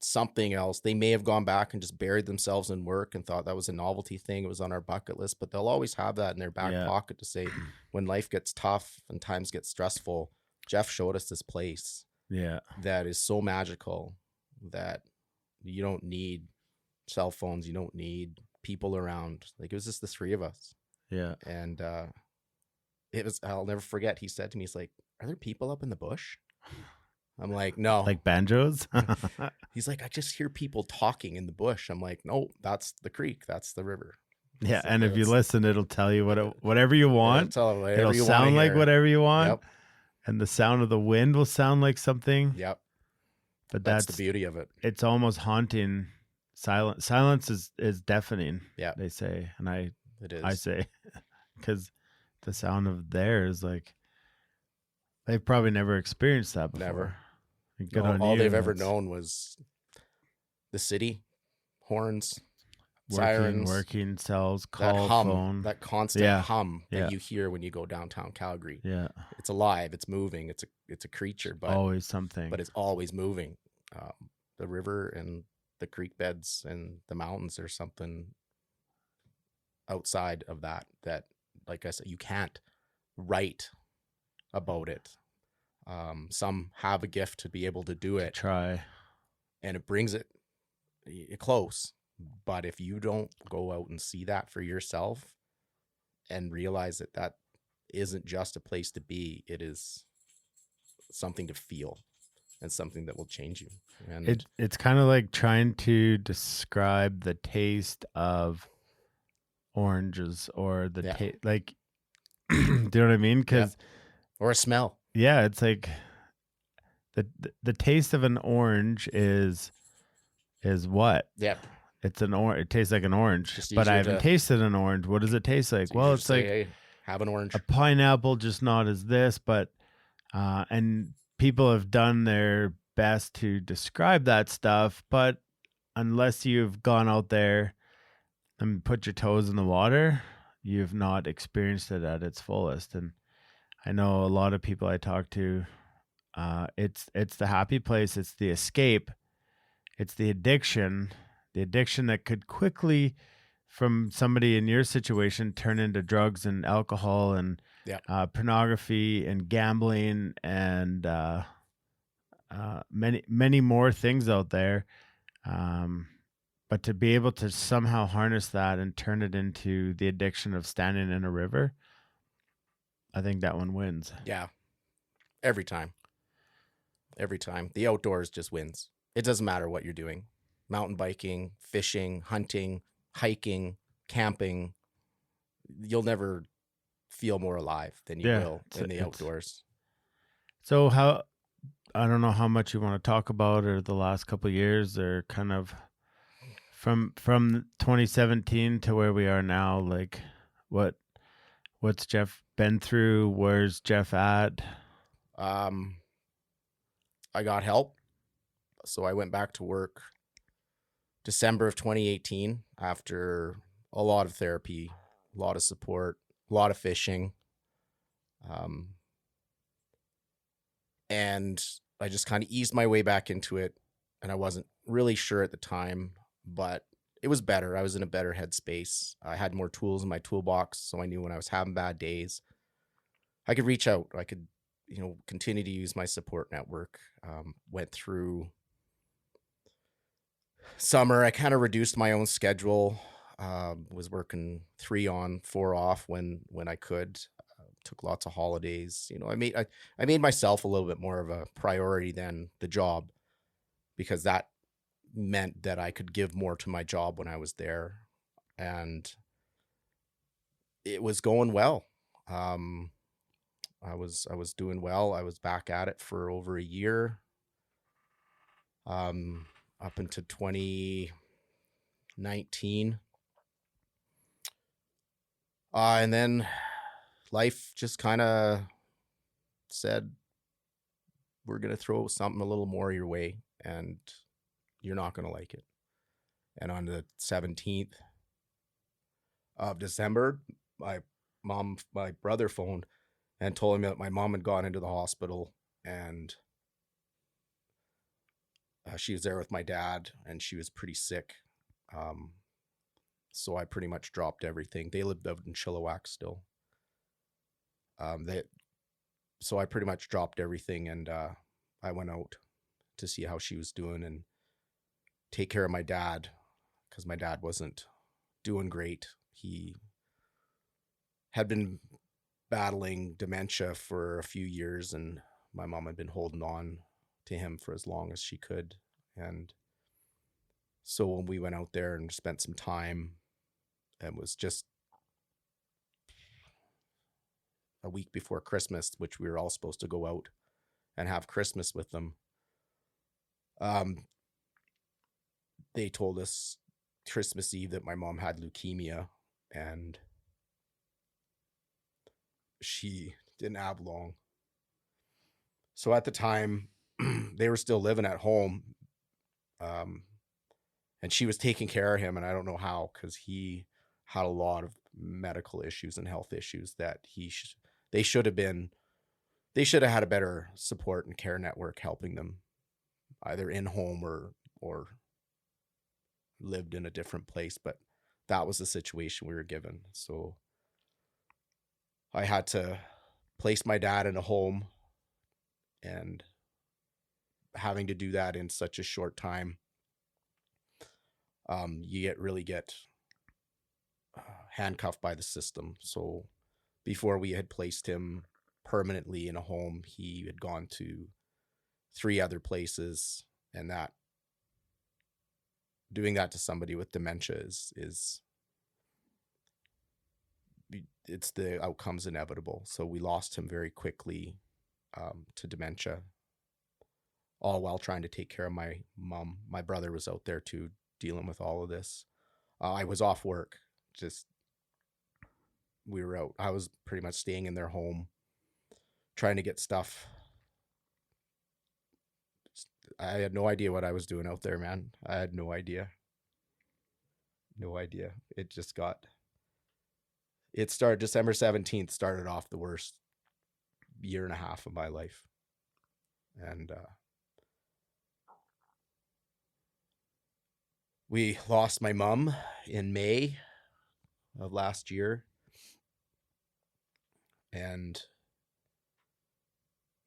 something else. They may have gone back and just buried themselves in work and thought that was a novelty thing. It was on our bucket list, but they'll always have that in their back pocket to say, when life gets tough and times get stressful, Geoff showed us this place that is so magical that you don't need cell phones. You don't need people around. Like, it was just the 3 of us. Yeah. And I'll never forget. He said to me, he's like, are there people up in the bush? I'm like, no. Like banjos? He's like, I just hear people talking in the bush. I'm like, no, that's the creek. That's the river. Yeah, and if you listen, it'll tell you whatever you want. It'll sound like whatever you want. Yep. And the sound of the wind will sound like something. Yep. But that's the beauty of it. It's almost haunting. Silence is deafening, they say. And it is. I say, because the sound of theirs, like, they've probably never experienced that before. Never. All they've ever known was the city, horns, sirens, working cells, call, phone, that constant hum that you hear when you go downtown Calgary. Yeah, it's alive, it's moving, it's a creature, but always something. But it's always moving. The river and the creek beds and the mountains are something outside of that, like I said, you can't write about it. Some have a gift to be able to do it. Try. And it brings it close. But if you don't go out and see that for yourself, and realize that that isn't just a place to be. It is something to feel and something that will change you. And It's kind of like trying to describe the taste of oranges or the yeah, taste, like, do you know what I mean? yeah, Because or a smell. yeah, it's like the taste of an orange is what? Yeah, It's an orange. It tastes like an orange, just but I easier haven't to tasted an orange. What does it taste like? it's Well, easier to it's say, like hey, have an orange. a pineapple, just not as this, but and people have done their best to describe that stuff, but unless you've gone out there and put your toes in the water, you've not experienced it at its fullest. And I know a lot of people I talk to, it's the happy place, it's the escape, it's the addiction that could quickly, from somebody in your situation, turn into drugs and alcohol and Yeah, pornography and gambling and many more things out there. But to be able to somehow harness that and turn it into the addiction of standing in a river, I think that one wins. yeah, every time. Every time. The outdoors just wins. It doesn't matter what you're doing. Mountain biking, fishing, hunting, hiking, camping. You'll never feel more alive than you Yeah. will in the outdoors. So how, I don't know how much you want to talk about or the last couple of years or kind of from 2017 to where we are now, like what's Geoff been through? Where's Geoff at? I got help. So I went back to work December of 2018 after a lot of therapy, a lot of support, a lot of fishing. And I just kind of eased my way back into it. And I wasn't really sure at the time, but it was better. I was in a better headspace. I had more tools in my toolbox. So I knew when I was having bad days, I could reach out. I could, continue to use my support network. Went through summer. I kind of reduced my own schedule. Was working 3 on, 4 off when I could. Took lots of holidays. I made myself a little bit more of a priority than the job, because that meant that I could give more to my job when I was there, and it was going well. I was doing well. I was back at it for over a year, up into 2019, and then life just kind of said, we're going to throw something a little more your way, and you're not going to like it. And on the 17th of December, my brother phoned and told me that my mom had gone into the hospital, and she was there with my dad, and she was pretty sick. So I pretty much dropped everything. They lived out in Chilliwack still. So I pretty much dropped everything, and I went out to see how she was doing and take care of my dad, because my dad wasn't doing great. He had been battling dementia for a few years, and my mom had been holding on to him for as long as she could. And so when we went out there and spent some time, it was just a week before Christmas, which we were all supposed to go out and have Christmas with them. They told us Christmas Eve that my mom had leukemia, and she didn't have long. So at the time, they were still living at home, and she was taking care of him, and I don't know how, because he had a lot of medical issues and health issues that they should have had a better support and care network helping them, either in home or lived in a different place. But that was the situation we were given. So I had to place my dad in a home, and having to do that in such a short time, you really get handcuffed by the system. So before we had placed him permanently in a home, he had gone to 3 other places, and that doing that to somebody with dementia is it's the outcome's inevitable. So we lost him very quickly to dementia, all while trying to take care of my mom. My brother was out there too, dealing with all of this. I was off work, just we were out. I was pretty much staying in their home, trying to get stuff. I had no idea what I was doing out there, man. I had no idea. No idea. It started December 17th, started off the worst year and a half of my life. And we lost my mom in May of last year. And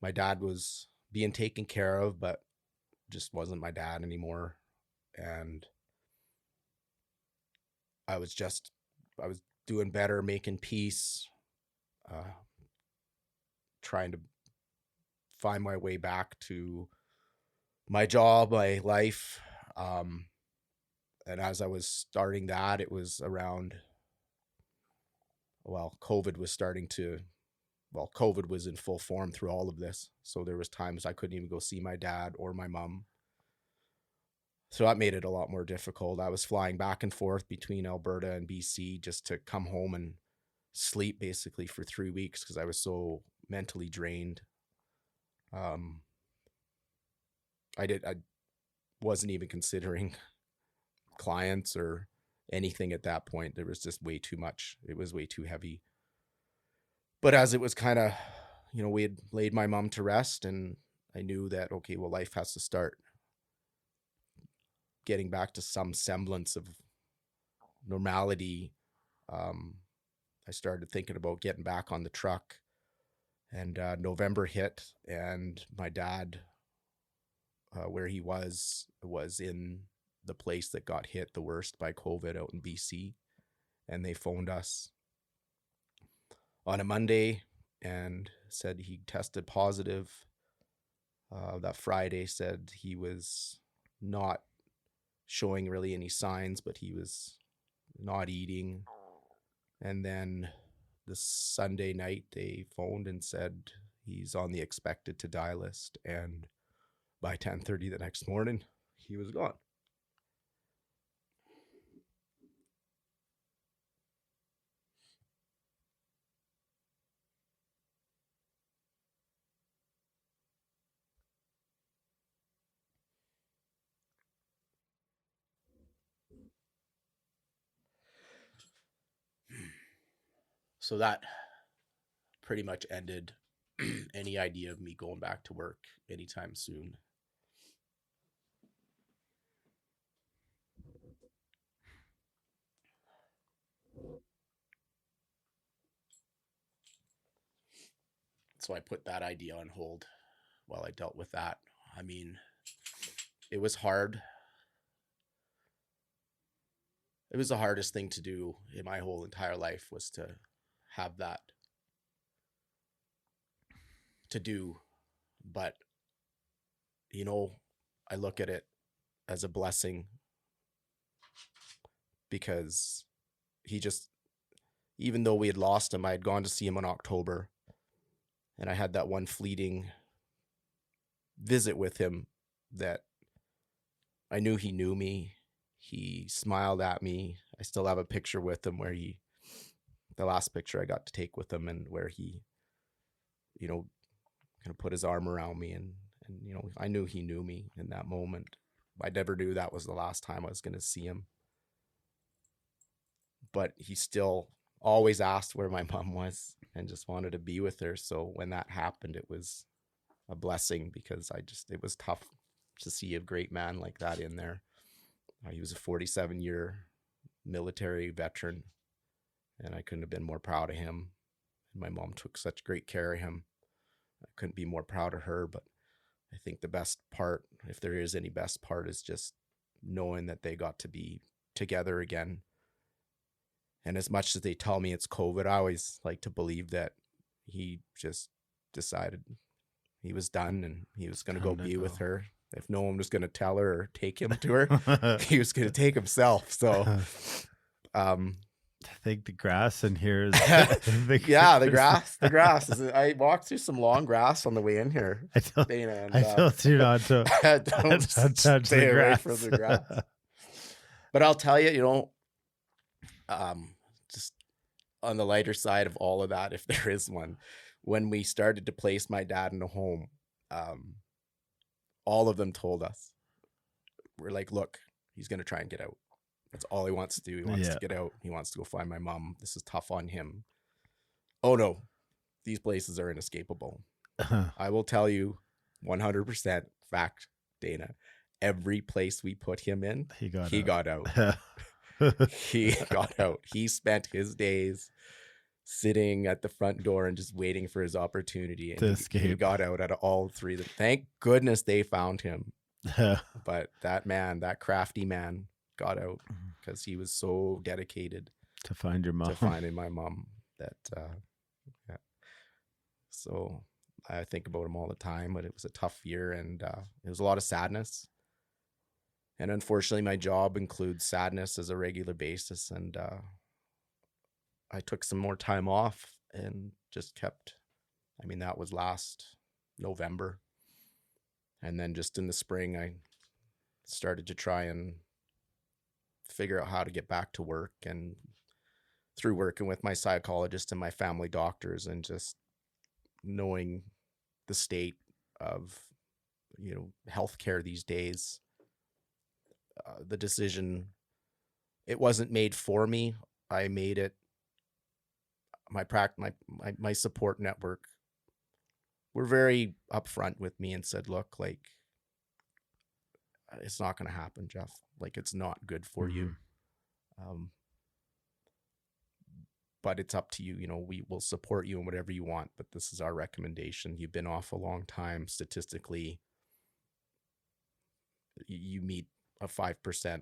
my dad was being taken care of, but just wasn't my dad anymore. And I was doing better, making peace, trying to find my way back to my job, my life. And as I was starting that, it was around, COVID was in full form through all of this. So there was times I couldn't even go see my dad or my mom. So that made it a lot more difficult. I was flying back and forth between Alberta and BC just to come home and sleep basically for 3 weeks because I was so mentally drained. I wasn't even considering clients or anything at that point. There was just way too much. It was way too heavy. But as it was kind of, we had laid my mom to rest, and I knew that, okay, well, life has to start getting back to some semblance of normality. I started thinking about getting back on the truck, and November hit, and my dad, where he was in the place that got hit the worst by COVID out in BC. And they phoned us on a Monday and said he tested positive. That Friday said he was not showing really any signs, but he was not eating. And then the Sunday night they phoned and said he's on the expected to die list. And by 10:30 the next morning, he was gone. So that pretty much ended any idea of me going back to work anytime soon. So I put that idea on hold while I dealt with that. I mean, it was hard. It was the hardest thing to do in my whole entire life, was to have that to do. But, I look at it as a blessing, because even though we had lost him, I had gone to see him in October, and I had that one fleeting visit with him that I knew he knew me. He smiled at me. I still have a picture with him the last picture I got to take with him, and where he, kind of put his arm around me, and I knew he knew me in that moment. I never knew that was the last time I was going to see him. But he still always asked where my mom was and just wanted to be with her. So when that happened, it was a blessing, because it was tough to see a great man like that in there. He was a 47-year military veteran, and I couldn't have been more proud of him. And my mom took such great care of him. I couldn't be more proud of her. But I think the best part, if there is any best part, is just knowing that they got to be together again. And as much as they tell me it's COVID, I always like to believe that he just decided he was done and he was going to go be with her. If no one was going to tell her or take him to her, he was going to take himself. So, I think the grass in here is yeah, the grass is, I walked through some long grass on the way in here, Dana, and I told you not to don't touch stay the away grass. from the grass. But I'll tell you, you know, just on the lighter side of all of that, if there is one, when we started to place my dad in a home, all of them told us, we're like, look, he's going to try and get out. That's all he wants to do. He wants to get out. He wants to go find my mom. This is tough on him. Oh no, these places are inescapable. I will tell you 100% fact, Dana, every place we put him in, he got out. He got out. He spent his days sitting at the front door and just waiting for his opportunity. And he got out at all three. Thank goodness they found him. But that man, that crafty man, got out because he was so dedicated to find your mom, to finding my mom. That yeah. So I think about him all the time, but it was a tough year, and it was a lot of sadness. And unfortunately, my job includes sadness as a regular basis, and I took some more time off and just kept, I mean, that was last November. And then just in the spring, I started to try and figure out how to get back to work, and through working with my psychologist and my family doctors and just knowing the state of, you know, healthcare these days, the decision, it wasn't made for me. I made it. My support network were very upfront with me and said, look, like, it's not going to happen, Geoff. Like, it's not good for you. But it's up to you. You know, we will support you in whatever you want, but this is our recommendation. You've been off a long time. Statistically, you meet a 5%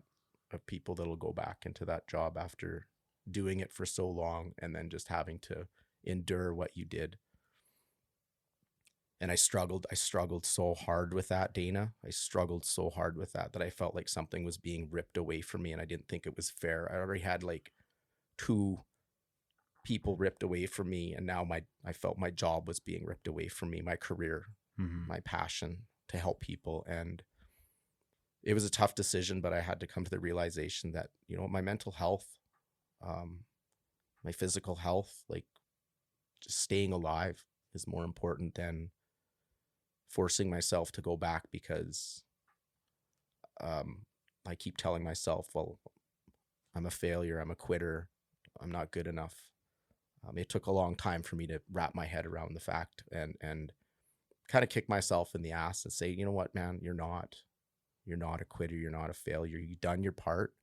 of people that'll go back into that job after doing it for so long and then just having to endure what you did. And I struggled so hard with that, Dana. I struggled so hard with that I felt like something was being ripped away from me, and I didn't think it was fair. I already had like 2 people ripped away from me, and now I felt my job was being ripped away from me, my career, my passion to help people. And it was a tough decision, but I had to come to the realization that, you know, my mental health, my physical health, like just staying alive is more important than forcing myself to go back, because I keep telling myself, well, I'm a failure, I'm a quitter, I'm not good enough. It took a long time for me to wrap my head around the fact and kind of kick myself in the ass and say, you know what, man, you're not a quitter, you're not a failure. You've done your part.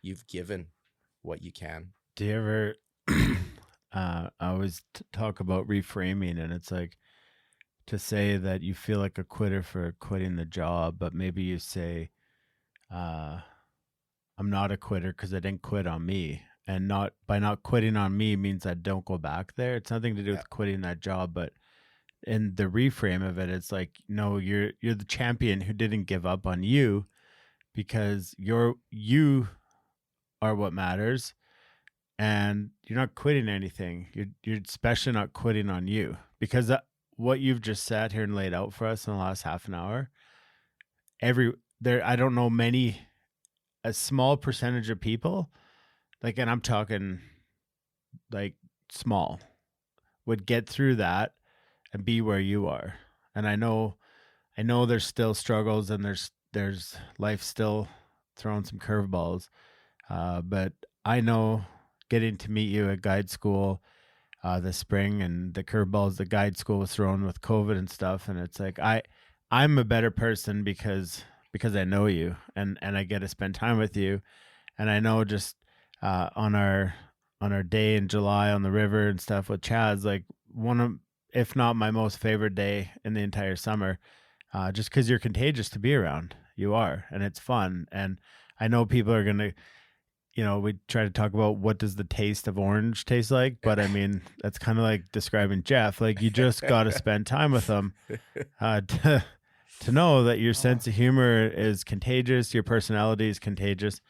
You've given what you can. Do you ever, I always talk about reframing, and it's like to say that you feel like a quitter for quitting the job, but maybe you say, I'm not a quitter because I didn't quit on me. And not quitting on me means I don't go back there. It's nothing to do with quitting that job, but in the reframe of it, it's like, no, you're the champion who didn't give up on you, because you are what matters, and you're not quitting anything. You're especially not quitting on you, because what you've just sat here and laid out for us in the last half an hour, I don't know a small percentage of people, like, and I'm talking like small, would get through that and be where you are. And I know there's still struggles, and there's life still throwing some curveballs. But I know getting to meet you at guide school this spring, and the curveballs the guide school was throwing with COVID and stuff, and it's like I'm a better person because I know you, and I get to spend time with you. And I know just on our day in July on the river and stuff with Chaz, like one of, if not my most favorite day in the entire summer, just because you're contagious to be around. You are, and it's fun. And I know people are going to, you know, we try to talk about what does the taste of orange taste like, but I mean, that's kind of like describing Geoff. Like, you just got to spend time with him to know that your sense of humor is contagious, your personality is contagious,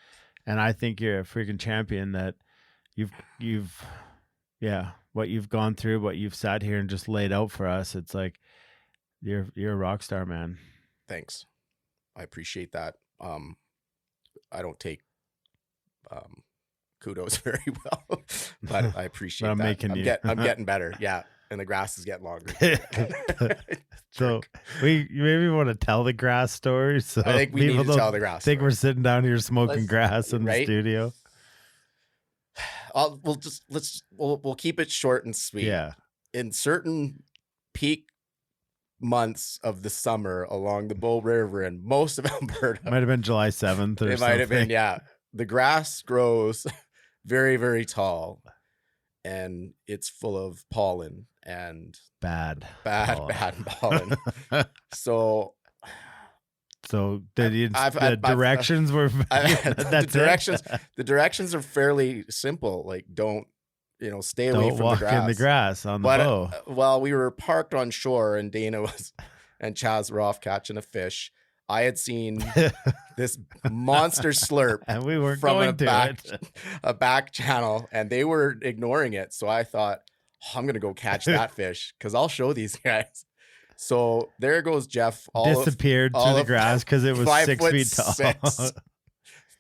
and I think you're a freaking champion. That you've what you've gone through, what you've sat here and just laid out for us. It's like you're a rock star, man. Thanks. I appreciate that. I don't take kudos very well, but I appreciate that. I'm getting better. Yeah. And the grass is getting longer. So you maybe want to tell the grass story. So I think we need to tell the grass story. We're sitting down here smoking grass in the studio. We'll keep it short and sweet. Yeah. In certain peak months of the summer along the Bow River and most of Alberta, might have been July 7th or it might have been, yeah. The grass grows very, very tall, and it's full of pollen and bad pollen. So the directions were the directions are fairly simple. Like, don't stay away from walk the grass. In the grass on the bow. While we were parked on shore and Dana and Chaz were off catching a fish, I had seen this monster slurp and we were from going a back channel, and they were ignoring it. So I thought, I'm going to go catch that fish because I'll show these guys. So there goes Geoff. Disappeared to the grass because it was 6 feet tall.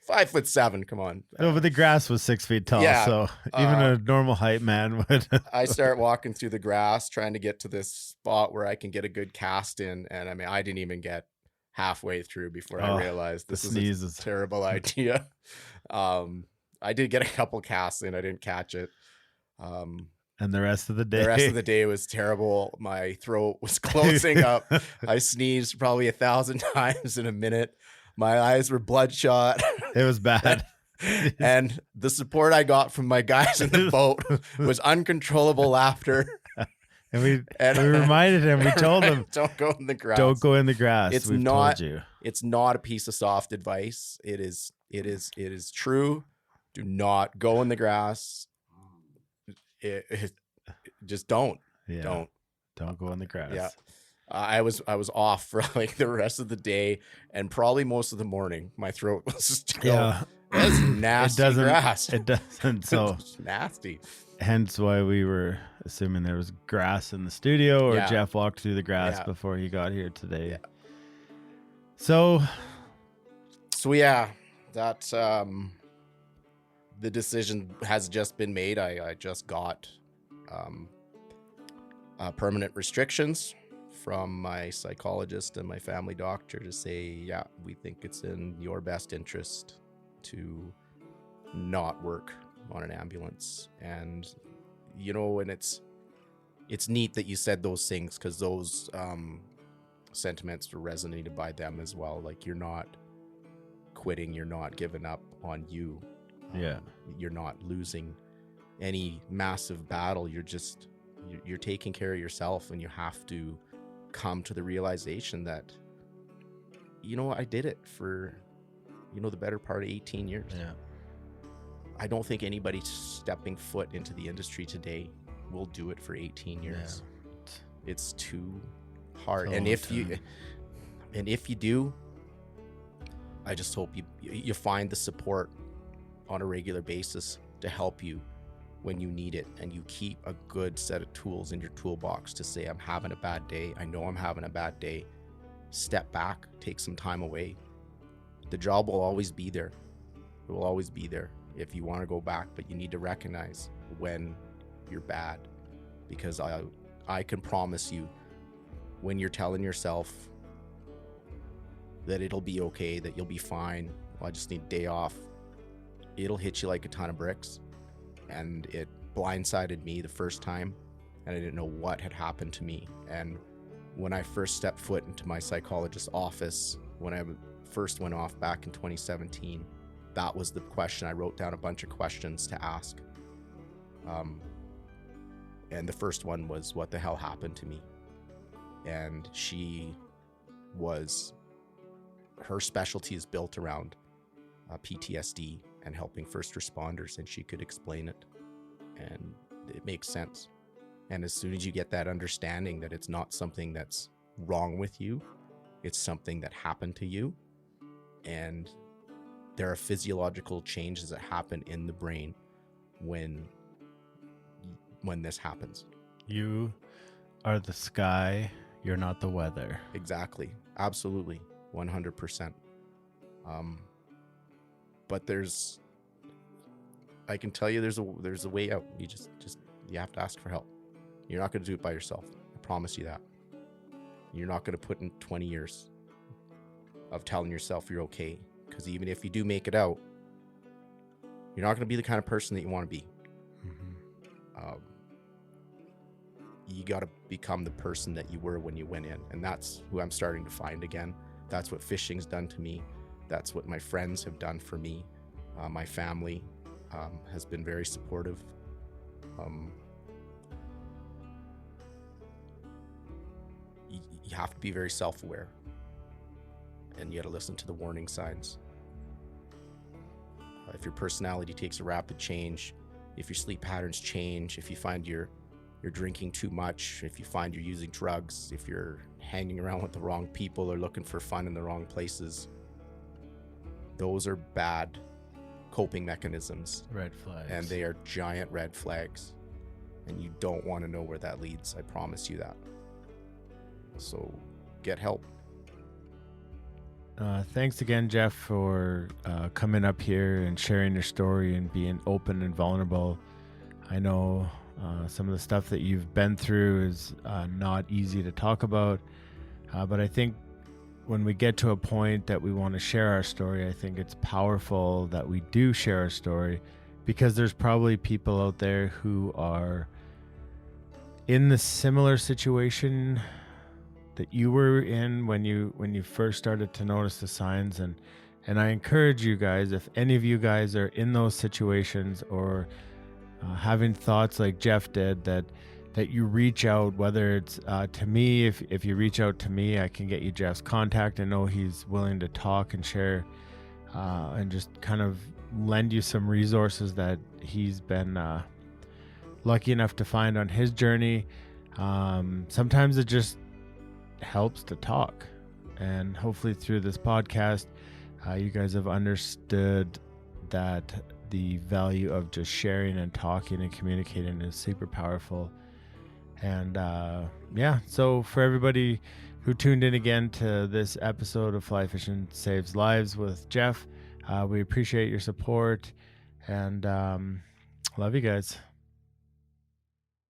5'7", come on. No, but the grass was 6 feet tall, yeah, so even a normal height man would. I start walking through the grass trying to get to this spot where I can get a good cast in, and I mean, I didn't even get halfway through before I realized this is a terrible idea. I did get a couple casts in, I didn't catch it. And the rest of the day was terrible. My throat was closing up. I sneezed probably 1,000 times in a minute. My eyes were bloodshot. It was bad. And the support I got from my guys in the boat was uncontrollable laughter. And we reminded him, we told him, don't go in the grass. Don't go in the grass. Told you. It's not a piece of soft advice. It is true. Do not go in the grass. Just don't. Yeah. Don't go in the grass. Yeah. I was off for like the rest of the day and probably most of the morning. My throat was still it's nasty grass. It doesn't. So it's nasty. Hence why we were assuming there was grass in the studio, or Geoff walked through the grass before he got here today. Yeah. So yeah, that the decision has just been made. I just got permanent restrictions from my psychologist and my family doctor to say, we think it's in your best interest to not work on an ambulance. And and it's neat that you said those things, because those sentiments were resonated by them as well. Like, you're not quitting, you're not giving up on you. You're not losing any massive battle. You're taking care of yourself, and you have to come to the realization that, I did it for, the better part of 18 years. Yeah. I don't think anybody stepping foot into the industry today will do it for 18 years. Yeah. It's too hard. And if you do, I just hope you find the support on a regular basis to help you when you need it, and you keep a good set of tools in your toolbox to say, I'm having a bad day. I know I'm having a bad day. Step back, take some time away. The job will always be there. It will always be there if you want to go back, but you need to recognize when you're bad, because I can promise you, when you're telling yourself that it'll be okay, that you'll be fine, I just need a day off, it'll hit you like a ton of bricks. And it blindsided me the first time, and I didn't know what had happened to me. And when I first stepped foot into my psychologist's office, when I first went off back in 2017, that was the question. I wrote down a bunch of questions to ask. And the first one was, what the hell happened to me? And her specialty is built around PTSD and helping first responders, and she could explain it, and it makes sense. And as soon as you get that understanding that it's not something that's wrong with you, it's something that happened to you, and there are physiological changes that happen in the brain when this happens. You are the sky, you're not the weather. Exactly. Absolutely. 100%. But I can tell you there's a way out. You have to ask for help. You're not going to do it by yourself. I promise you that. You're not going to put in 20 years of telling yourself you're okay. Because even if you do make it out, you're not going to be the kind of person that you want to be. Mm-hmm. You got to become the person that you were when you went in. And that's who I'm starting to find again. That's what fishing's done to me. That's what my friends have done for me. My family has been very supportive. You have to be very self-aware. And you got to listen to the warning signs. If your personality takes a rapid change, if your sleep patterns change, if you find you're drinking too much, if you find you're using drugs, if you're hanging around with the wrong people or looking for fun in the wrong places, those are bad coping mechanisms. Red flags. And they are giant red flags. And you don't want to know where that leads. I promise you that. So get help. Thanks again, Geoff, for coming up here and sharing your story and being open and vulnerable. I know some of the stuff that you've been through is not easy to talk about, but I think when we get to a point that we want to share our story, I think it's powerful that we do share our story, because there's probably people out there who are in the similar situation that you were in when you first started to notice the signs. And I encourage you guys, if any of you guys are in those situations or having thoughts like Geoff did, that you reach out, whether it's to me. If you reach out to me, I can get you Geoff's contact. I know he's willing to talk and share and just kind of lend you some resources that he's been lucky enough to find on his journey. Sometimes it just helps to talk, and hopefully through this podcast you guys have understood that the value of just sharing and talking and communicating is super powerful. And so for everybody who tuned in again to this episode of Fly Fishing Saves Lives with Geoff, we appreciate your support and love you guys.